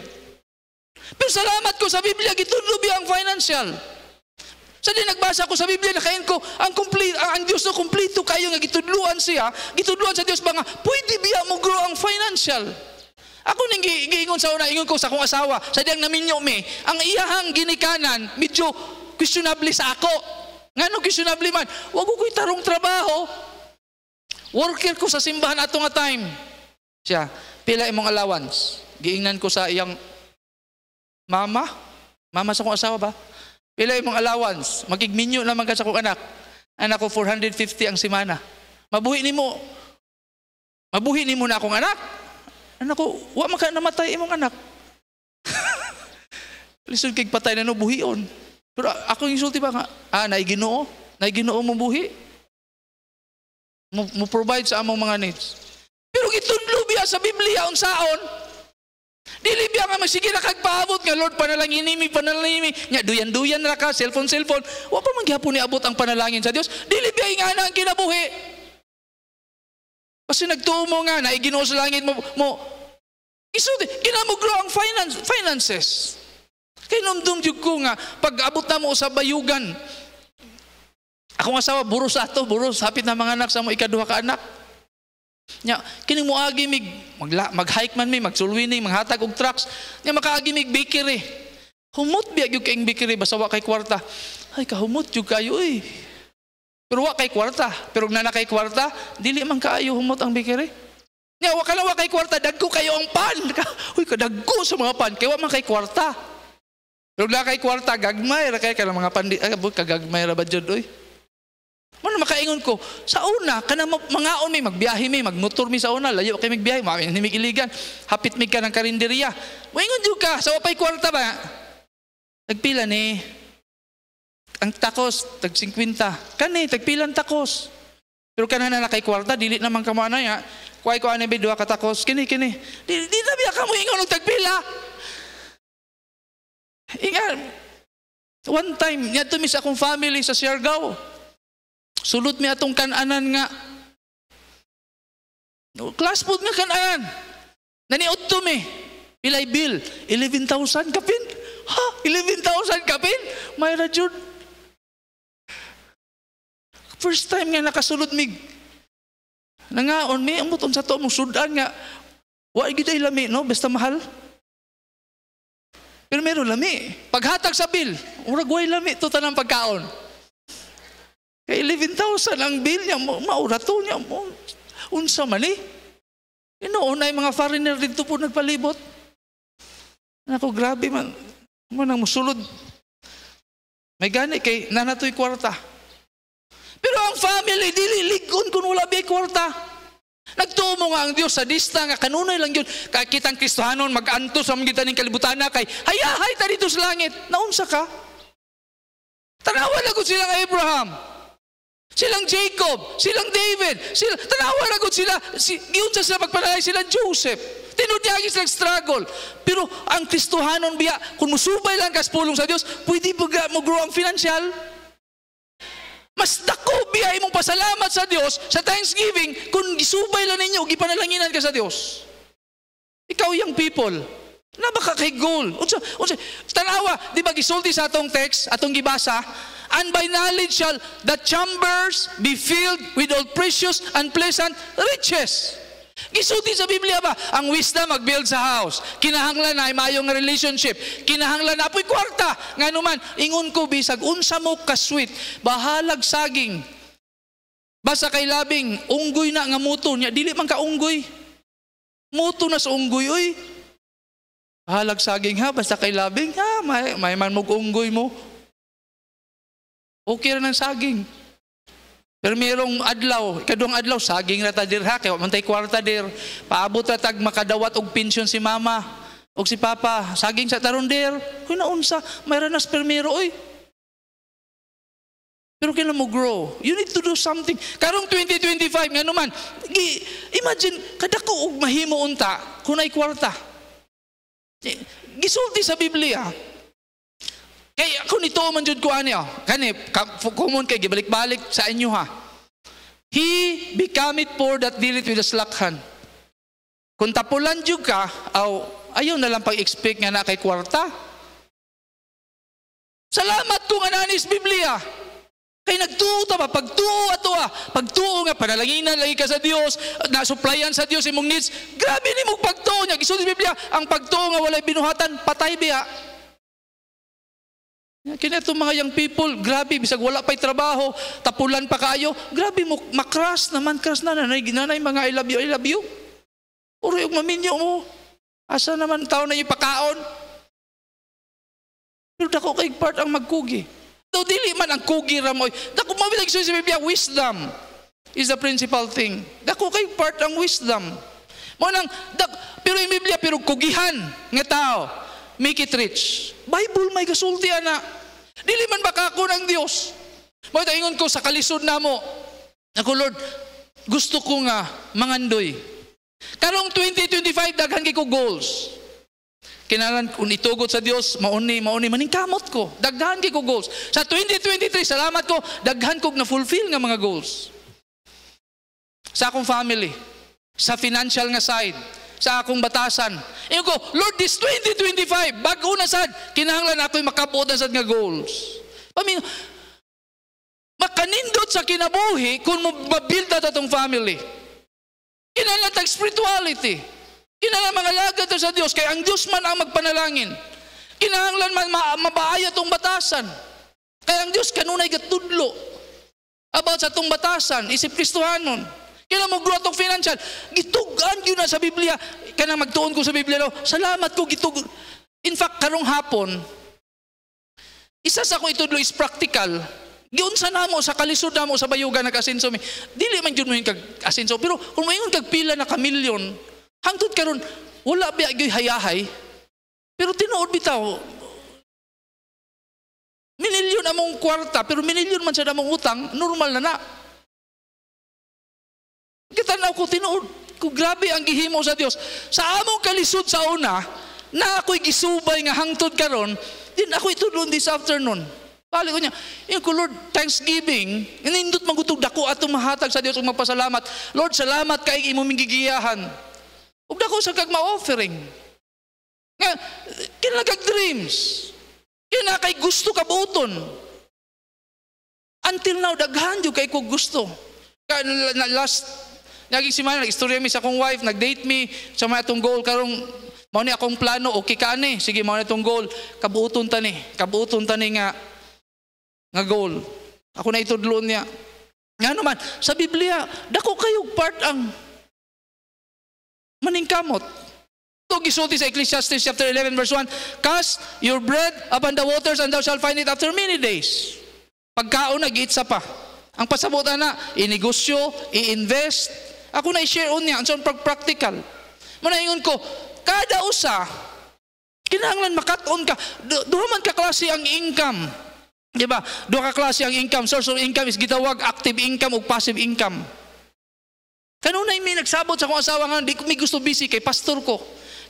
Pero salamat ko sa Biblia gitudlo ang financial. Sa di nagbasa ko sa Biblia nakain ko ang Dios no kompleto kayo nga gitudluan siya, gitudluan sa Dios ba nga pwede biya mo grow ang financial. Ako ning giingon sa una, ingon ko sa akong asawa, sa diyang naminyo mi, ang iyahang ginikanan medyo questionable sa ako. Ngano questionable man? Wa ko koy tarong trabaho. Worker ko sa simbahan ato nga time. Siya, pila imong allowance? Giingnan ko sa iyang mama sa akong asawa ba? Pila imong allowance? Magigminyo naman ka sa akong anak. Anak ko 450 ang semana. Mabuhi nimo na akong anak. Anak ko, wa man ka namatay imong anak. Lisod kay patay na no buhion. Pero ako insulti ba nga? Naay Ginoo mo buhi. Mo provide sa among mga needs. Pero gitudlo biya sa Biblia unsaon? Dili biya nga magsige na kagpaabot nga Lord panalangin nya duyan ra ka cellphone wa pa man gyapon ni abot ang panalangin sa Dios. Dili biya ingana ang kinabuhi. Kasi nagtuo mo nga na Ginoo sa langit mo isud kinamo grow ang finances. Kay numdum jud ko nga pag abot na mo sa bayugan. Akong asawa buros hapit na mga anak sa mo ikaduha ka anak. Nya kining moagi mig mag-hike man mi, magsulwining, manghatag og trucks. Nya makaagi mig bakery. Humot biya gyud kay bakery basta wa kay kwarta. Ay kahumot jud kayo eh. Pero wa kay kwarta, pero nana kay kwarta, dili man kaayo humot ang bakery. Nya wa kay kwarta, dagko kayo ang pan. Uy kadagko sa mga pan kay wa man kay kwarta. Pero na kay kwarta gagmay ra kay kanang mga pandi kagagmay ra ba jud oy. Mano makaingon ko, sa una, kana mangaon mi, magbiyahe mi, magmotor mi sa una, layo kay magbiyahe, mamimig iligan, hapit mi ka ng karinderya. Moingon jud ka, sa wapay kwarta ba? Tagpila ni, ang takos, tag 50. Kani, tagpilan takos. Pero kanana na kay kwarta, dili naman ka mo anay ha. Kuhay ko anay bidwa ka takos, kini. Di na biya ka mo ingon og tagpila. Ingat, one time, niya tumis akong family sa Siargao. Sulot mi atong kananan nga. Class food nga kananan. Naniot to mi. Pilay bill. 11,000 kapin. Ha? 11,000 kapin? Mayra jud. First time nga nakasulot mi. Nangaon mi. Ang buton sa to mong sudan nga. Wa giday lami, no? Basta mahal. Pero meron lami. Paghatag sa bill, urag way lami to tanang pagkaon. Kaya 11,000 ang bill niya, maurato niya, unsa man eh. Noon ay mga foreigner dito po nagpalibot. Ako, grabe man. Manang musulod. May gani kay nanatoy kwarta. Pero ang family, dililikon kung wala biyay kwarta. Nagtumo nga ang Diyos sa dista nga kanunay lang yun. Kaya kitang Kristohanon mag-anto sa mga ng kalibutan na kay hayahay ta dito sa langit. Naunsa ka? Tanawan na ko silang Abraham. Silang Jacob, silang David, tanawa na sila, yun sa sila magpanalay, silang Joseph. Tinudiyagi silang struggle. Pero ang Kristohanon biya, kung musubay lang kas pulong sa Diyos, pwede mo grow ang financial. Mas dako biya imong pasalamat sa Diyos sa Thanksgiving kung gisubay lang ninyo, gipanalanginan ka sa Diyos. Ikaw young people, na baka kay goal. Tanawa, di ba gisulti sa atong text, atong gibasa, and by knowledge shall the chambers be filled with all precious and pleasant riches. Gisulti sa Biblia ba? Ang wisdom mag-build sa house. Kinahanglan na ay mayong relationship. Kinahanglan na apoy kwarta. Nga naman, ingon ko bisag, unsa mo ka-sweet, bahalag saging. Basta kay labing, unggoy na nga muto niya. Dili man ka unggoy. Muto na sa unggoy, oy. Bahalag saging ha, basta kay labing, ha, may man mo unggoy mo. Okay na ng saging. Pero mayroong adlaw, ikaduang adlaw, saging na tadir ha, kaya mantay kwarta dir. Paabot na tag makadawat og pensyon si mama, og si papa, saging sa taron dir. Kung naunsa, mayroon na spermero, oy. Pero kailan mo grow? You need to do something. Karong 2025, nga naman, imagine, kada ko og mahimo unta, kung ay kwarta. Gisulti sa Biblia. Kaya kung ito man jud ko ani kani common kay gibalik-balik sa inyo ha. He becometh poor that dealeth with the slack hand. Kung tapulan jud ka, ayaw na lang pag-expect nga na kay kwarta. Salamat ko nga nanis Biblia. Kay nagtuo ta ba pagtuo ato pagtuo nga panalanginan lagi ka sa Dios, na-supplyan sa Dios imong needs. Grabe nimo pagtuo nya gisulti sa Biblia, ang pagtuo nga walay binuhatan patay biya. Kaya itong mga young people, grabe, bisag wala pa'y trabaho, tapulan pa kayo, grabe mo, makras naman, crush na, nanay, mga I love you. Uro yung maminyo mo, asa naman tao na yung pakaon. Pero dako kay part ang magkugi. Daw dili man ang kugi ramoy. Dako mabilag sa Biblia, wisdom is the principal thing. Dako kay part ang wisdom. Pero yung Biblia, pero kugihan nga tao, make it rich. Bible may kasulti na. Dili man baka ako ng Diyos. Mga ingon ko sa kalisod na mo. Ako Lord, gusto ko nga mangandoy. Karong 2025, daghan ko goals. Kinalan kung itugot sa Diyos, mauni, maningkamot ko. Daghan ko goals. Sa 2023, salamat ko, daghan ko na fulfill nga mga goals. Sa akong family, sa financial nga side, sa akong batasan. Iyon ko, Lord, this 2025, bago na sad, kinahanglan ako'y makabuot na sad nga goals. Makanindot sa kinabuhi kung mabuild na itong family. Kinahanglan tag spirituality. Kinahanglan mga lagad sa Diyos, kaya ang Diyos man ang magpanalangin. Kinahanglan mabaaya itong batasan. Kaya ang Diyos kanunay gatudlo about sa itong batasan, isip Kristohanon. Kailan mo grow itong financial? Gitugan yun na sa Biblia. Kaya magtuon ko sa Biblia, salamat ko gitug. In fact, karong hapon, isa sa ko itudlo is practical. Giunsa na mo sa kalisod na mo sa bayugan nag-asinso. Dili man yun mo yung kag-asinso. Pero kung mayon kagpila na kamilyon, hangtod karon wala ba yung hayahay. Pero tinuod bitaw, minilyon among kwarta, pero minilyon man sa damong utang, normal na na. Kitanaw ko, tinuod ko, grabe ang gihimo sa Dios. Sa among kalisod sa una, na ako'y gisubay nga hangtod karon, din ako'y tudlon this afternoon. Pali ko niya, yun ko, Lord, Thanksgiving, inindot magutog dako atong mahatag sa Dios ug magpasalamat. Lord, salamat kay imong gigiyahan. Ug dako sa kag ma-offering. Nga, kinagag dreams. Kina kay gusto kabuton. Until now, daghan jud kay ko gusto. Last naging simana, nag-istorya mi sa akong wife, nag-date mi sa mga itong goal. Karong, mao ni akong plano, okay ka ni. Sige, mao ni itong goal. Kabuuton ta ni nga goal. Ako na itudloon niya. Nga naman, sa Biblia, dako kayo part ang ning kamot. Ito gisulti sa Ecclesiastes chapter 11 verse 1, cast your bread upon the waters and thou shalt find it after many days. Pagkaon na, giitsa pa. Ang pasabutan na, inegosyo, i-invest. Ako na i-share on niya, ang son pag-practical. Manaingon ko, kada usa, kinahanglan makat-on ka. Duha man ka klase ang income. Diba? Duha ka klase ang income. Source of income is gitawag active income o passive income. Kanunay may nagsabot sa akong asawa nga, di ko may gusto busy kay pastor ko.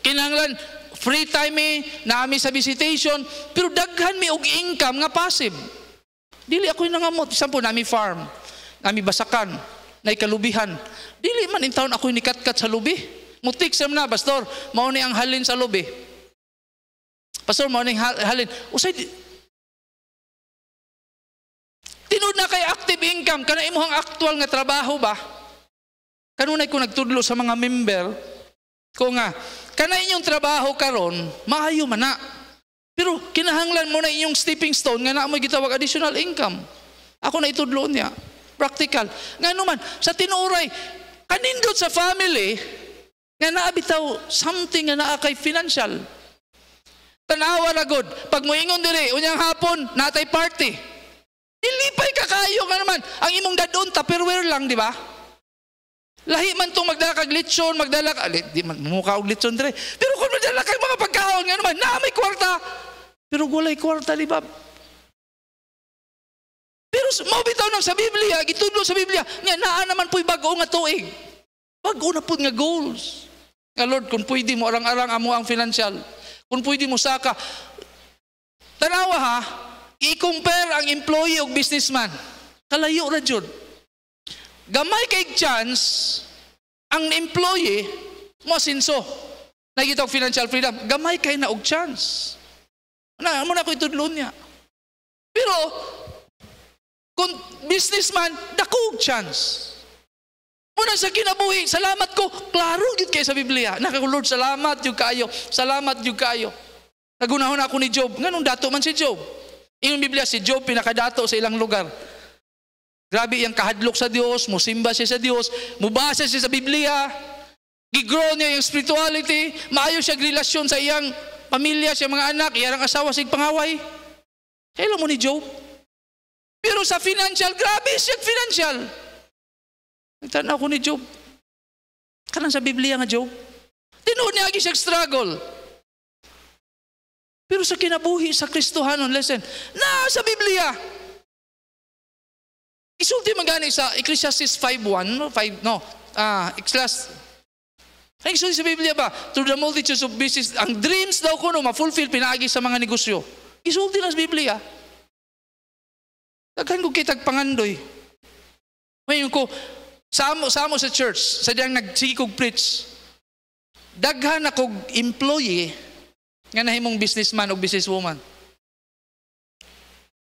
Kinahanglan, free time naami sa visitation, pero daghan may og income nga passive. Dili ako yung nangamot. Sampo, nami farm, nami basakan, na ikalubihan. Dili man in taon ako yung nikatkat sa lubi. Mutik siya na, pastor, mao ni ang halin sa lubi. Pastor, mao ni halin. Usay, tinod na kay active income, kana imuhang actual nga trabaho ba? Kanunay ko nagtudlo sa mga member, ko nga, kana inyong trabaho karon, maayo man na. Pero kinahanglan mo na inyong stepping stone nga na mo gitawag additional income. Ako na itudlo niya. Practical. Nga naman, sa tinuray, kanindot sa family, nga naabitaw something nga naa kay financial. Tanawa na good. Pag moingon dire, unyang hapon, natay party. Ilipay ka kayo nga naman. Ang imong dadon, tupperware lang, di ba? Lahi man itong magdala kag lechon, magdala ka, di man mukha og lechon dire. Pero kung magdala kag mga pagkaon nga naman, na may kwarta. Pero gulay kwarta, di ba? Pero mabitaw nang sa Biblia, gitudlo sa Biblia, nga naa naman po'y bago nga tuig. Bago na po nga goals. Nga Lord, kung pwede mo arang-arang amo ang financial, kung pwede mo saka, tanawa ha, i-compare ang employee o businessman. Kalayo ra jud. Gamay kay chance, ang employee, mo sinso, nagitawag financial freedom, gamay kay na og chance. Muna ko itudlo niya. Pero, kung businessman, dako og chance. Muna sa kinabuhi, salamat ko, klaro yun kayo sa Biblia. Lord, salamat yung kayo. Salamat yung kayo. Nagunahon ako ni Job. Nganong dato man si Job? Yung Biblia, si Job pinakadato sa ilang lugar. Grabe yung kahadlok sa Diyos, musimba siya sa Diyos, mubasa siya sa Biblia, gigrow niya yung spirituality, maayos siya relasyon sa iyang pamilya, siya mga anak, iyang asawa sa pangaway. Kailan mo ni Job? Pero sa financial, grabe siya financial. Nagtanaw ko ni Job. Kanang sa Biblia nga Job. Tinuod niya agi siya struggle. Pero sa kinabuhi sa Kristohanon, listen, na sa Biblia, isulti magani sa Ecclesiastes 5:1, Ang isulti sa Biblia ba? Through the multitudes of business, ang dreams daw ko ma-fulfill pinaagi sa mga negosyo. Isulti na sa Biblia. Daghan ko kitag pangandoy. Ngayon ko, samo sa church, sadyang nagsige kog preach. Daghan akong employee nga nahimong businessman o businesswoman.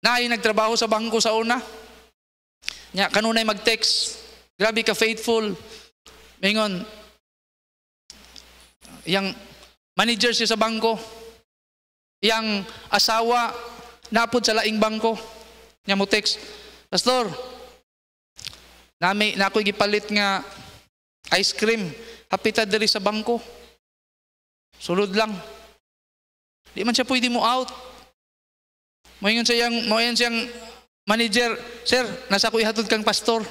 Naay nagtrabaho sa bangko sa una. Nya kanunay mag-text. Grabe ka faithful. Mingon yang manager siya sa bangko. Yang asawa napod sa laing bangko. Nya mo text, Pastor, na ako'y gipalit nga ice cream, hapita diri sa bangko. Sulod lang. Di man siya pwede mo out. Moingon siyang manager, Sir, nasa ko ihatod kang pastor.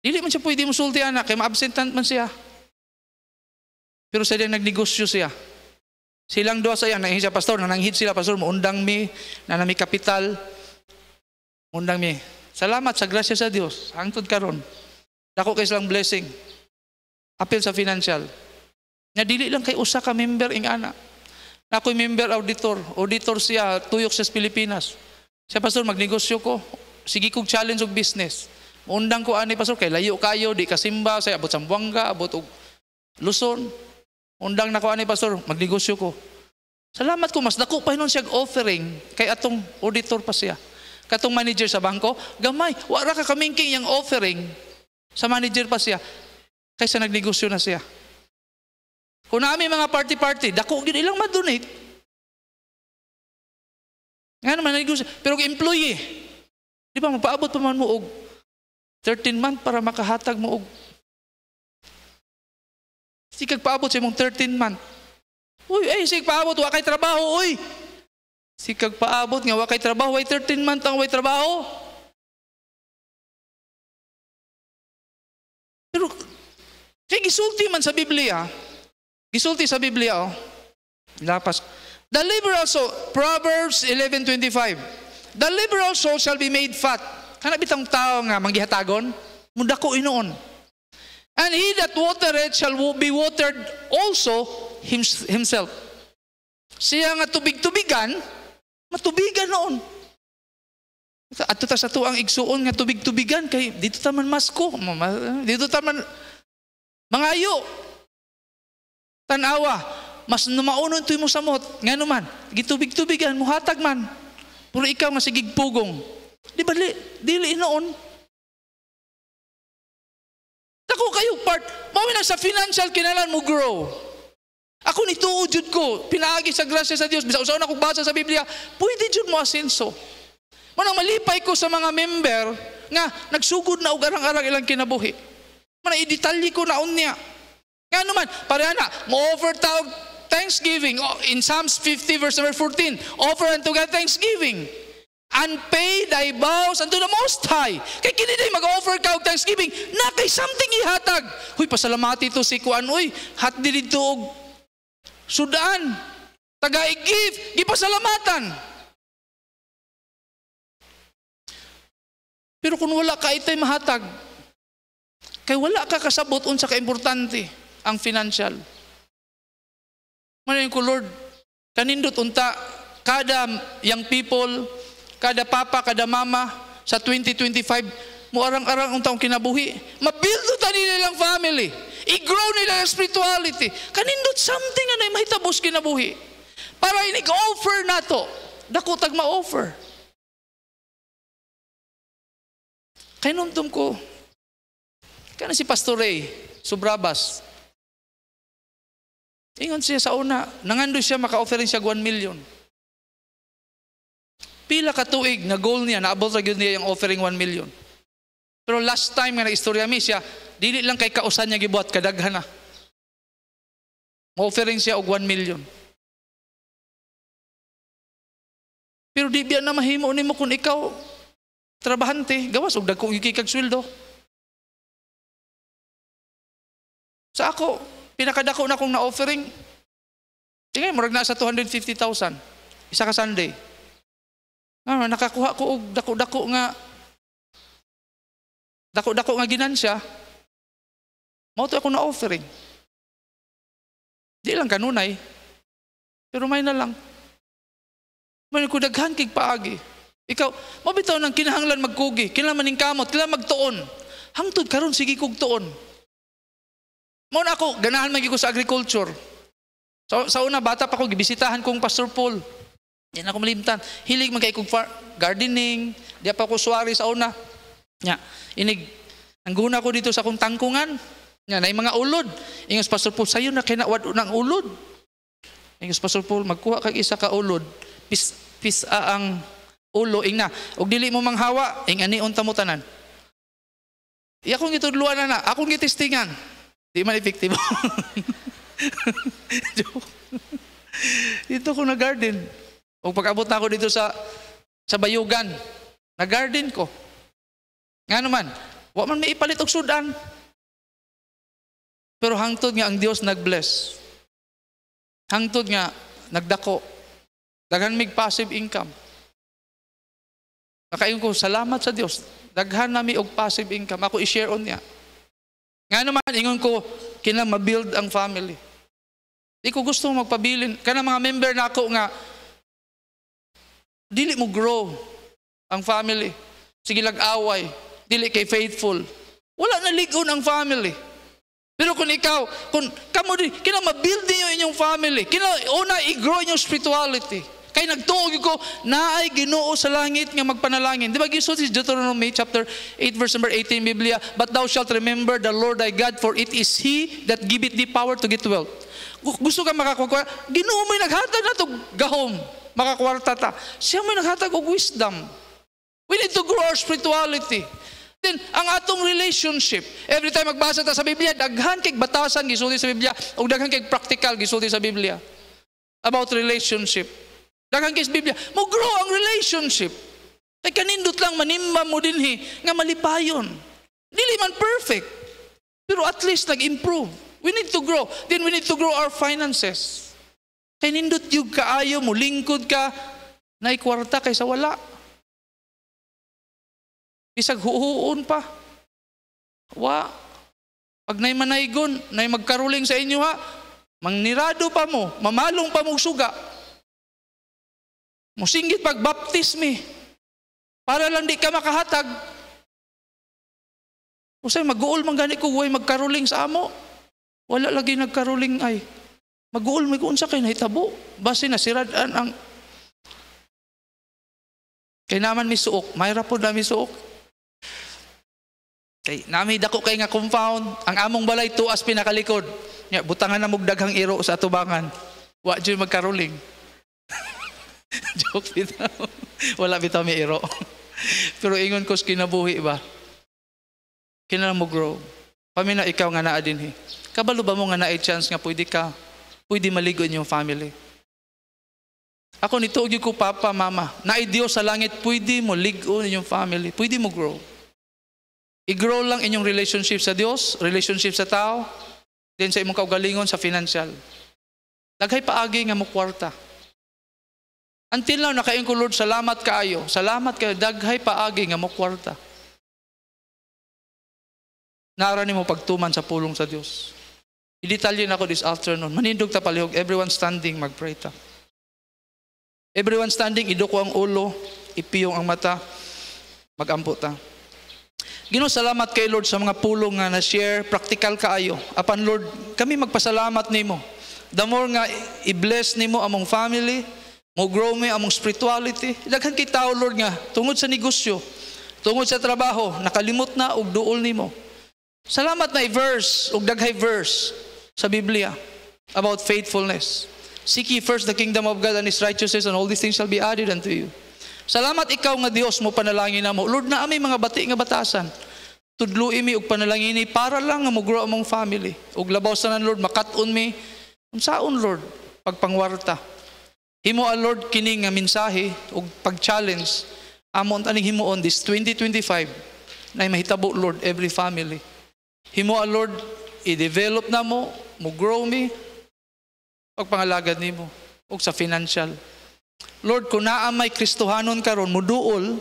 Dili man siya pwede mo sulti anak, kaya ma-absentant man siya. Pero sa diyang nagnegosyo siya. Silang doa sa iya, nangihid siya pastor, nananghid sila pastor, maundang mi, nanami kapital, maundang mi. Salamat sa grasya sa Dios. Hangtod karon. Dako kay silang blessing. Apil sa financial. Nga dili lang kay usa ka member ing ana. Ako'y member auditor. Auditor siya, tuyok sa Pilipinas. Siya pastor, magnegosyo ko. Sige kog challenge og business. Maundang ko ani pastor kay layo kayo, di kasimba, say abot Zamboanga, abot og Luzon. Undang na ko ani pastor, magnegosyo ko. Salamat ko, mas dako pa hinon siya offering kay atong auditor pa siya. Katong manager sa bangko, gamay, wala ka kamingking yang offering sa manager pa siya kaysa nagnegosyo na siya. Kung namin mga party-party, dako gid ilang ma-donate. Nga naman nagnegosyo, pero employee, di ba mapaabot pa man mo og 13 month para makahatag mo og Sikag paabot sa imong 13 month. Uy, sikag paabot, wa kay trabaho, uy. Sikag paabot nga, wa kay trabaho, way 13 month ang way trabaho. Pero, kaya gisulti man sa Biblia, gisulti sa Biblia, lapas. The liberal soul, Proverbs 11:25. The liberal soul shall be made fat. Kana bitang tao nga manggihatagon, mundako inoon. And he that watereth shall be watered also himself. Siya nga tubig-tubigan, matubigan noon. Ato ta sa tuang igsuon nga tubig-tubigan kay dito taman masko, dito taman mangayo. Tanawa, mas numaunon tuy mo samot, ngano man, gitubig-tubigan muhatag man. Pero ikaw nga sigig pugong. Di ba dili noon? Ako kayo part, mawin na sa financial kinalan mo grow. Ako nituod jud ko, pinaagi sa grasya sa Dios, bisa usaon akong basa sa Biblia, pwede jud mo asenso. Manang malipay ko sa mga member nga nagsugod na og arang-arang ilang kinabuhi. Manang idetalye ko na unya. Nga naman, pareha na, mo-offer taog thanksgiving. In Psalms 50 verse number 14, offer unto God thanksgiving. And pay thy vows unto the Most High. Kaya kini day mag-offer ka og thanksgiving, na kay something ihatag. Huy, pasalamati to si Kuan, uy, hat dito og sudaan. Taga-i-give, gipasalamatan. Pero kung wala ka itay mahatag, kay wala ka kasabot unsa ka importante ang financial. Manayon ko, Lord, kanindot unta kada young people, kada papa, kada mama sa 2025 mo arang-arang untang kinabuhi, mabuild ta nila lang family, i-grow nila ang spirituality, kanindot something na mahitabos kinabuhi para inig-offer nato dako tag ma-offer. Kay nuntum ko kana si Pastor Ray Subrabas, ingon siya sa una, nangandoy siya maka-offering siya 1 million. Pila ka tuig na goal niya, naabot ra gyud niya yung offering 1 million. Pero last time nga na-istorya mi siya, dili lang kay kausan niya gibuhat, kadaghan na. Offering siya og 1 million. Pero di biya na mahimo nimo kung ikaw trabahante, gawas og dagkong ikikag sweldo. Sa ako, pinakadako na kong na-offering, tingay, murag na sa 250,000. Isa ka Sunday. Nakakuha ko og dako-dako nga ginansya, mao to ako na offering. Di lang kanunay, pero may na lang. May ko daghan kig paagi. Ikaw, mabitaw nang kinahanglan magkugi, kinahanglan maning kamot, kinahanglan magtuon. Hangtod karon sige kog tuon. Mao na ako ganahan man gyud ko sa agriculture. Sa una bata pa ko gibisitahan kong Pastor Paul. Yan ako malimtan. Hilig man kay kog gardening, di pa ko suwari sa una. Nya, inig ang guna ko dito sa akong tangkungan. Nya, nay mga ulod. Ingos Pastor Paul, sayo na kay nawad ng ulod. Ingos Pastor Paul, magkuha kag isa ka ulod. Pis ang ulo ing na. Og dili mo manghawa, ing ani unta mo tanan. Iya kong gitudluan na, akong gitistingan. Di man epektibo. Dito ko na garden. O pag-abot na ako dito sa bayugan, na-garden ko. Nga naman, wa man may ipalit og sudan. Pero hangtod nga ang Dios nag-bless. Hangtod nga nagdako. Daghan mig passive income. Nakaingon ko, salamat sa Dios. Daghan nami og passive income. Ako i-share on niya. Nga naman, ingon ko, kinang ma-build ang family. Di ko gusto magpabilin. Kana mga member na ako nga, dili mo grow ang family. Sige lag-away. Dili kay faithful. Wala na ligon ang family. Pero kung ikaw, kung kamo din, kinang ma-build niyo inyong family. Kinang una i-grow inyong spirituality. Kay nagtuog ko, naay Ginoo sa langit nga magpanalangin. Di ba gisulti sa Deuteronomy chapter 8 verse number 18 Biblia, but thou shalt remember the Lord thy God, for it is He that giveth thee power to get wealth. Gusto ka makakuha, Ginoo mo'y naghatag na to gahom, makakwarta ta. Siya mo'y naghatag og wisdom. We need to grow our spirituality. Then, ang atong relationship, every time magbasa ta sa Biblia, daghan kay batasan gisulti sa Biblia, o daghan kay practical gisulti sa Biblia about relationship. Daghan kay sa Biblia, mo grow ang relationship. Kay kanindot lang manimba mo dinhi nga malipayon. Dili man perfect, pero at least nag-improve. We need to grow. Then we need to grow our finances. Kay nindot yung kaayo mo, lingkod ka, naay kwarta kaysa wala. Bisag huhuon pa. Wa. Pag na'y manaygon, na'y magkaruling sa inyo ha, mangnirado pa mo, mamalong pa mo suga. Musinggit pag baptismi, para lang di ka makahatag. Usay mag-uol man gani ko, way magkaruling sa amo. Wala lagi nagkaruling ay. Mag-uol may kuunsa kay nahitabo. Basi nasiradan ang kay naman mi suok, mayra po na mi suok. Kay nami dako kay nga compound, ang among balay tuas pinakalikod. Nya butangan na mog daghang iro sa atubangan. Wa jud magkaruling. Joke bitaw. Wala bitaw mi iro. Pero ingon ko kinabuhi ba? Kinala mo grow. Pamina ikaw nga naa dinhi. Kabalo ba mo nga naay chance nga pwede maligo inyong family? Ako nituog ko papa, mama. Naay Dios sa langit, pwede mo ligo inyong family. Pwede mo grow. I-grow lang inyong relationship sa Dios, relationship sa tao, then sa imong kaugalingon sa financial. Daghay paagi nga mo kwarta. Until now, nakain ko, Lord, salamat kaayo. Salamat kayo, daghay paagi nga mo kwarta. Naara ni mo pagtuman sa pulong sa Dios. I-detalye na ako this afternoon. Manindog ta palihog, everyone standing, mag-pray ta. Everyone standing, iduko ang ulo, ipiyong ang mata, mag-ampo ta. Ginoo, salamat kay Lord sa mga pulong nga na-share, practical kaayo. Apan Lord, kami magpasalamat nimo. The more nga i-bless nimo among family, mo grow me among spirituality. Daghan kay tao Lord nga tungod sa negosyo, tungod sa trabaho, nakalimot na og duol nimo. Salamat na i-verse og daghay verse sa Biblia about faithfulness. Seek ye first the kingdom of God and His righteousness, and all these things shall be added unto you. Salamat ikaw nga Dios mo panalangin namo. Lord, na amay mga bati nga batasan. Tudluin mi og panalangin ni para lang nga mo grow among family. Og labaw sa nan Lord, makat-on mi unsaon Lord pagpangwarta. Himo Lord kini nga mensahe og pag-challenge amon taning himuon this 2025 na mahitabo Lord every family. Himo Lord i-develop na mo grow mi pagpangalagad nimo og sa financial. Lord, kung naa may Kristohanon karon muduol,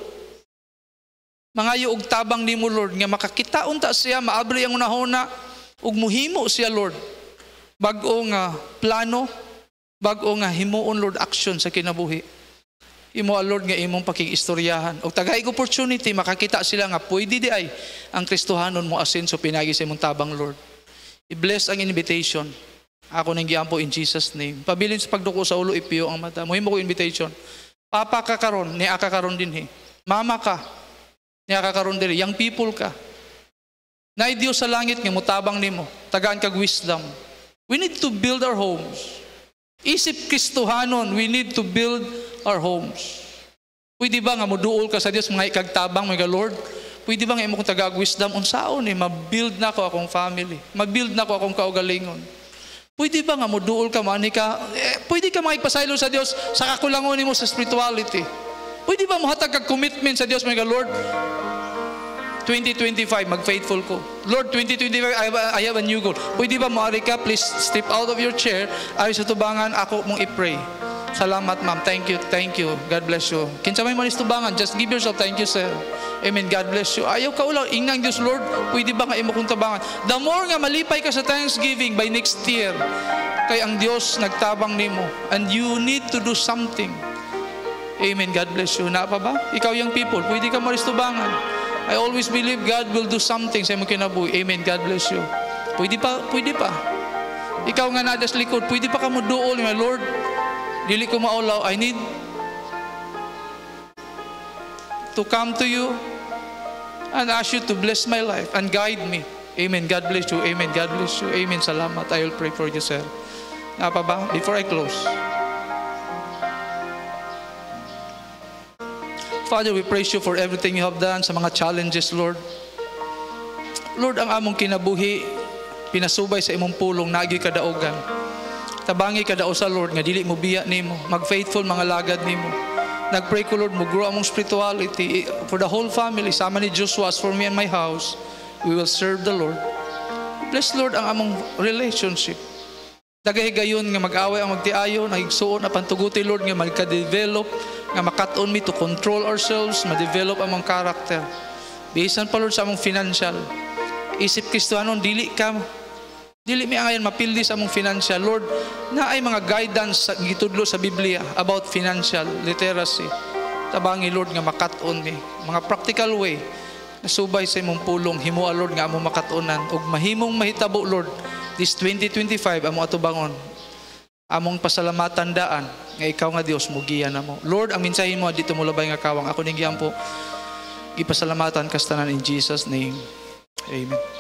mangayo og tabang nimo Lord nga makakitaon ta siya, maabri ang unahuna ug muhimo siya Lord. Bag-o nga plano, bag-o nga himuon Lord action sa kinabuhi. Imo Lord nga imong pakigistoryahan. Og tagay opportunity makakita sila nga pwede di ay ang Kristohanon mo asenso pinagi sa imong tabang Lord. I-bless ang invitation. Ako nang giampo in Jesus name. Pabilin sa pagduko sa ulo, ipiyo ang mata. Muhimo ko invitation. Papa ka karon, ni aka karon dinhi. Mama ka, ni aka karon diri. Young people ka. Naay Dios sa langit nga mutabang nimo. Tagaan kag wisdom. We need to build our homes. Isip Kristohanon, we need to build our homes. Pwede ba nga moduol ka sa Dios mga ikagtabang mga Lord? Pwede ba nga imo kong tagaag wisdom unsaon ni mabuild na ko akong family. Mabuild na ko akong kaugalingon. Pwede ba nga moduol ka, mani ka, pwede ka makipasaylo sa Dios sa kakulangon nimo sa spirituality. Pwede ba mohatag kag commitment sa Dios mga Lord? 2025 mag-faithful ko. Lord, 2025 I have a new goal. Pwede ba moari ka, please step out of your chair. Ayo sa tubangan ako mong i-pray. Salamat ma'am. Thank you. God bless you. Kinsa may manis tubangan, just give yourself thank you sir. Amen. God bless you. Ayaw ka ulaw. Ingnang Diyos, Lord, pwede ba nga imo kong tabangan? The more nga malipay ka sa Thanksgiving by next year, kay ang Diyos nagtabang nimo. And you need to do something. Amen. God bless you. Na pa ba? Ikaw yung people, pwede ka maris tubangan. I always believe God will do something sa imong kinabuhi. Amen. God bless you. Pwede pa. Ikaw nga nadas likod, pwede pa ka mo duol, my Lord. Dili ko maulaw. I need to come to you and ask you to bless my life and guide me. Amen. God bless you. Amen. God bless you. Amen. Salamat. I will pray for you, sir. Nga pa ba? Before I close. Father, we praise you for everything you have done sa mga challenges, Lord. Lord, ang among kinabuhi pinasubay sa imong pulong nagi kadaogan. Tabangi kadao sa Lord nga dili mo biya nimo, mag-faithful mga lagad nimo. Nagpray ko Lord mo grow among spirituality for the whole family. Sama ni Joshua, as for me and my house, we will serve the Lord. Bless Lord ang among relationship. Dagay gayon nga mag-away ang magtiayo, nagigsuon na pantuguti Lord nga magka-develop, nga makat-on me to control ourselves, ma-develop among character. Bisan pa Lord sa among financial. Isip Kristohanon, dili mi angayon mapildi sa among financial. Lord, na ay mga guidance sa gitudlo sa Biblia about financial literacy. Tabangi Lord nga makat-on mi. Mga practical way, nasubay sa imong pulong, himua Lord nga among makat-onan. Ug mahimong mahitabo Lord, this 2025 among atubangon. Among pasalamatan daan, nga ikaw nga Dios mugiya namo. Lord, ang mensahe mo dito mo labay nga kawang. Ako ning giyampo, ipasalamatan kastanan in Jesus' name. Amen.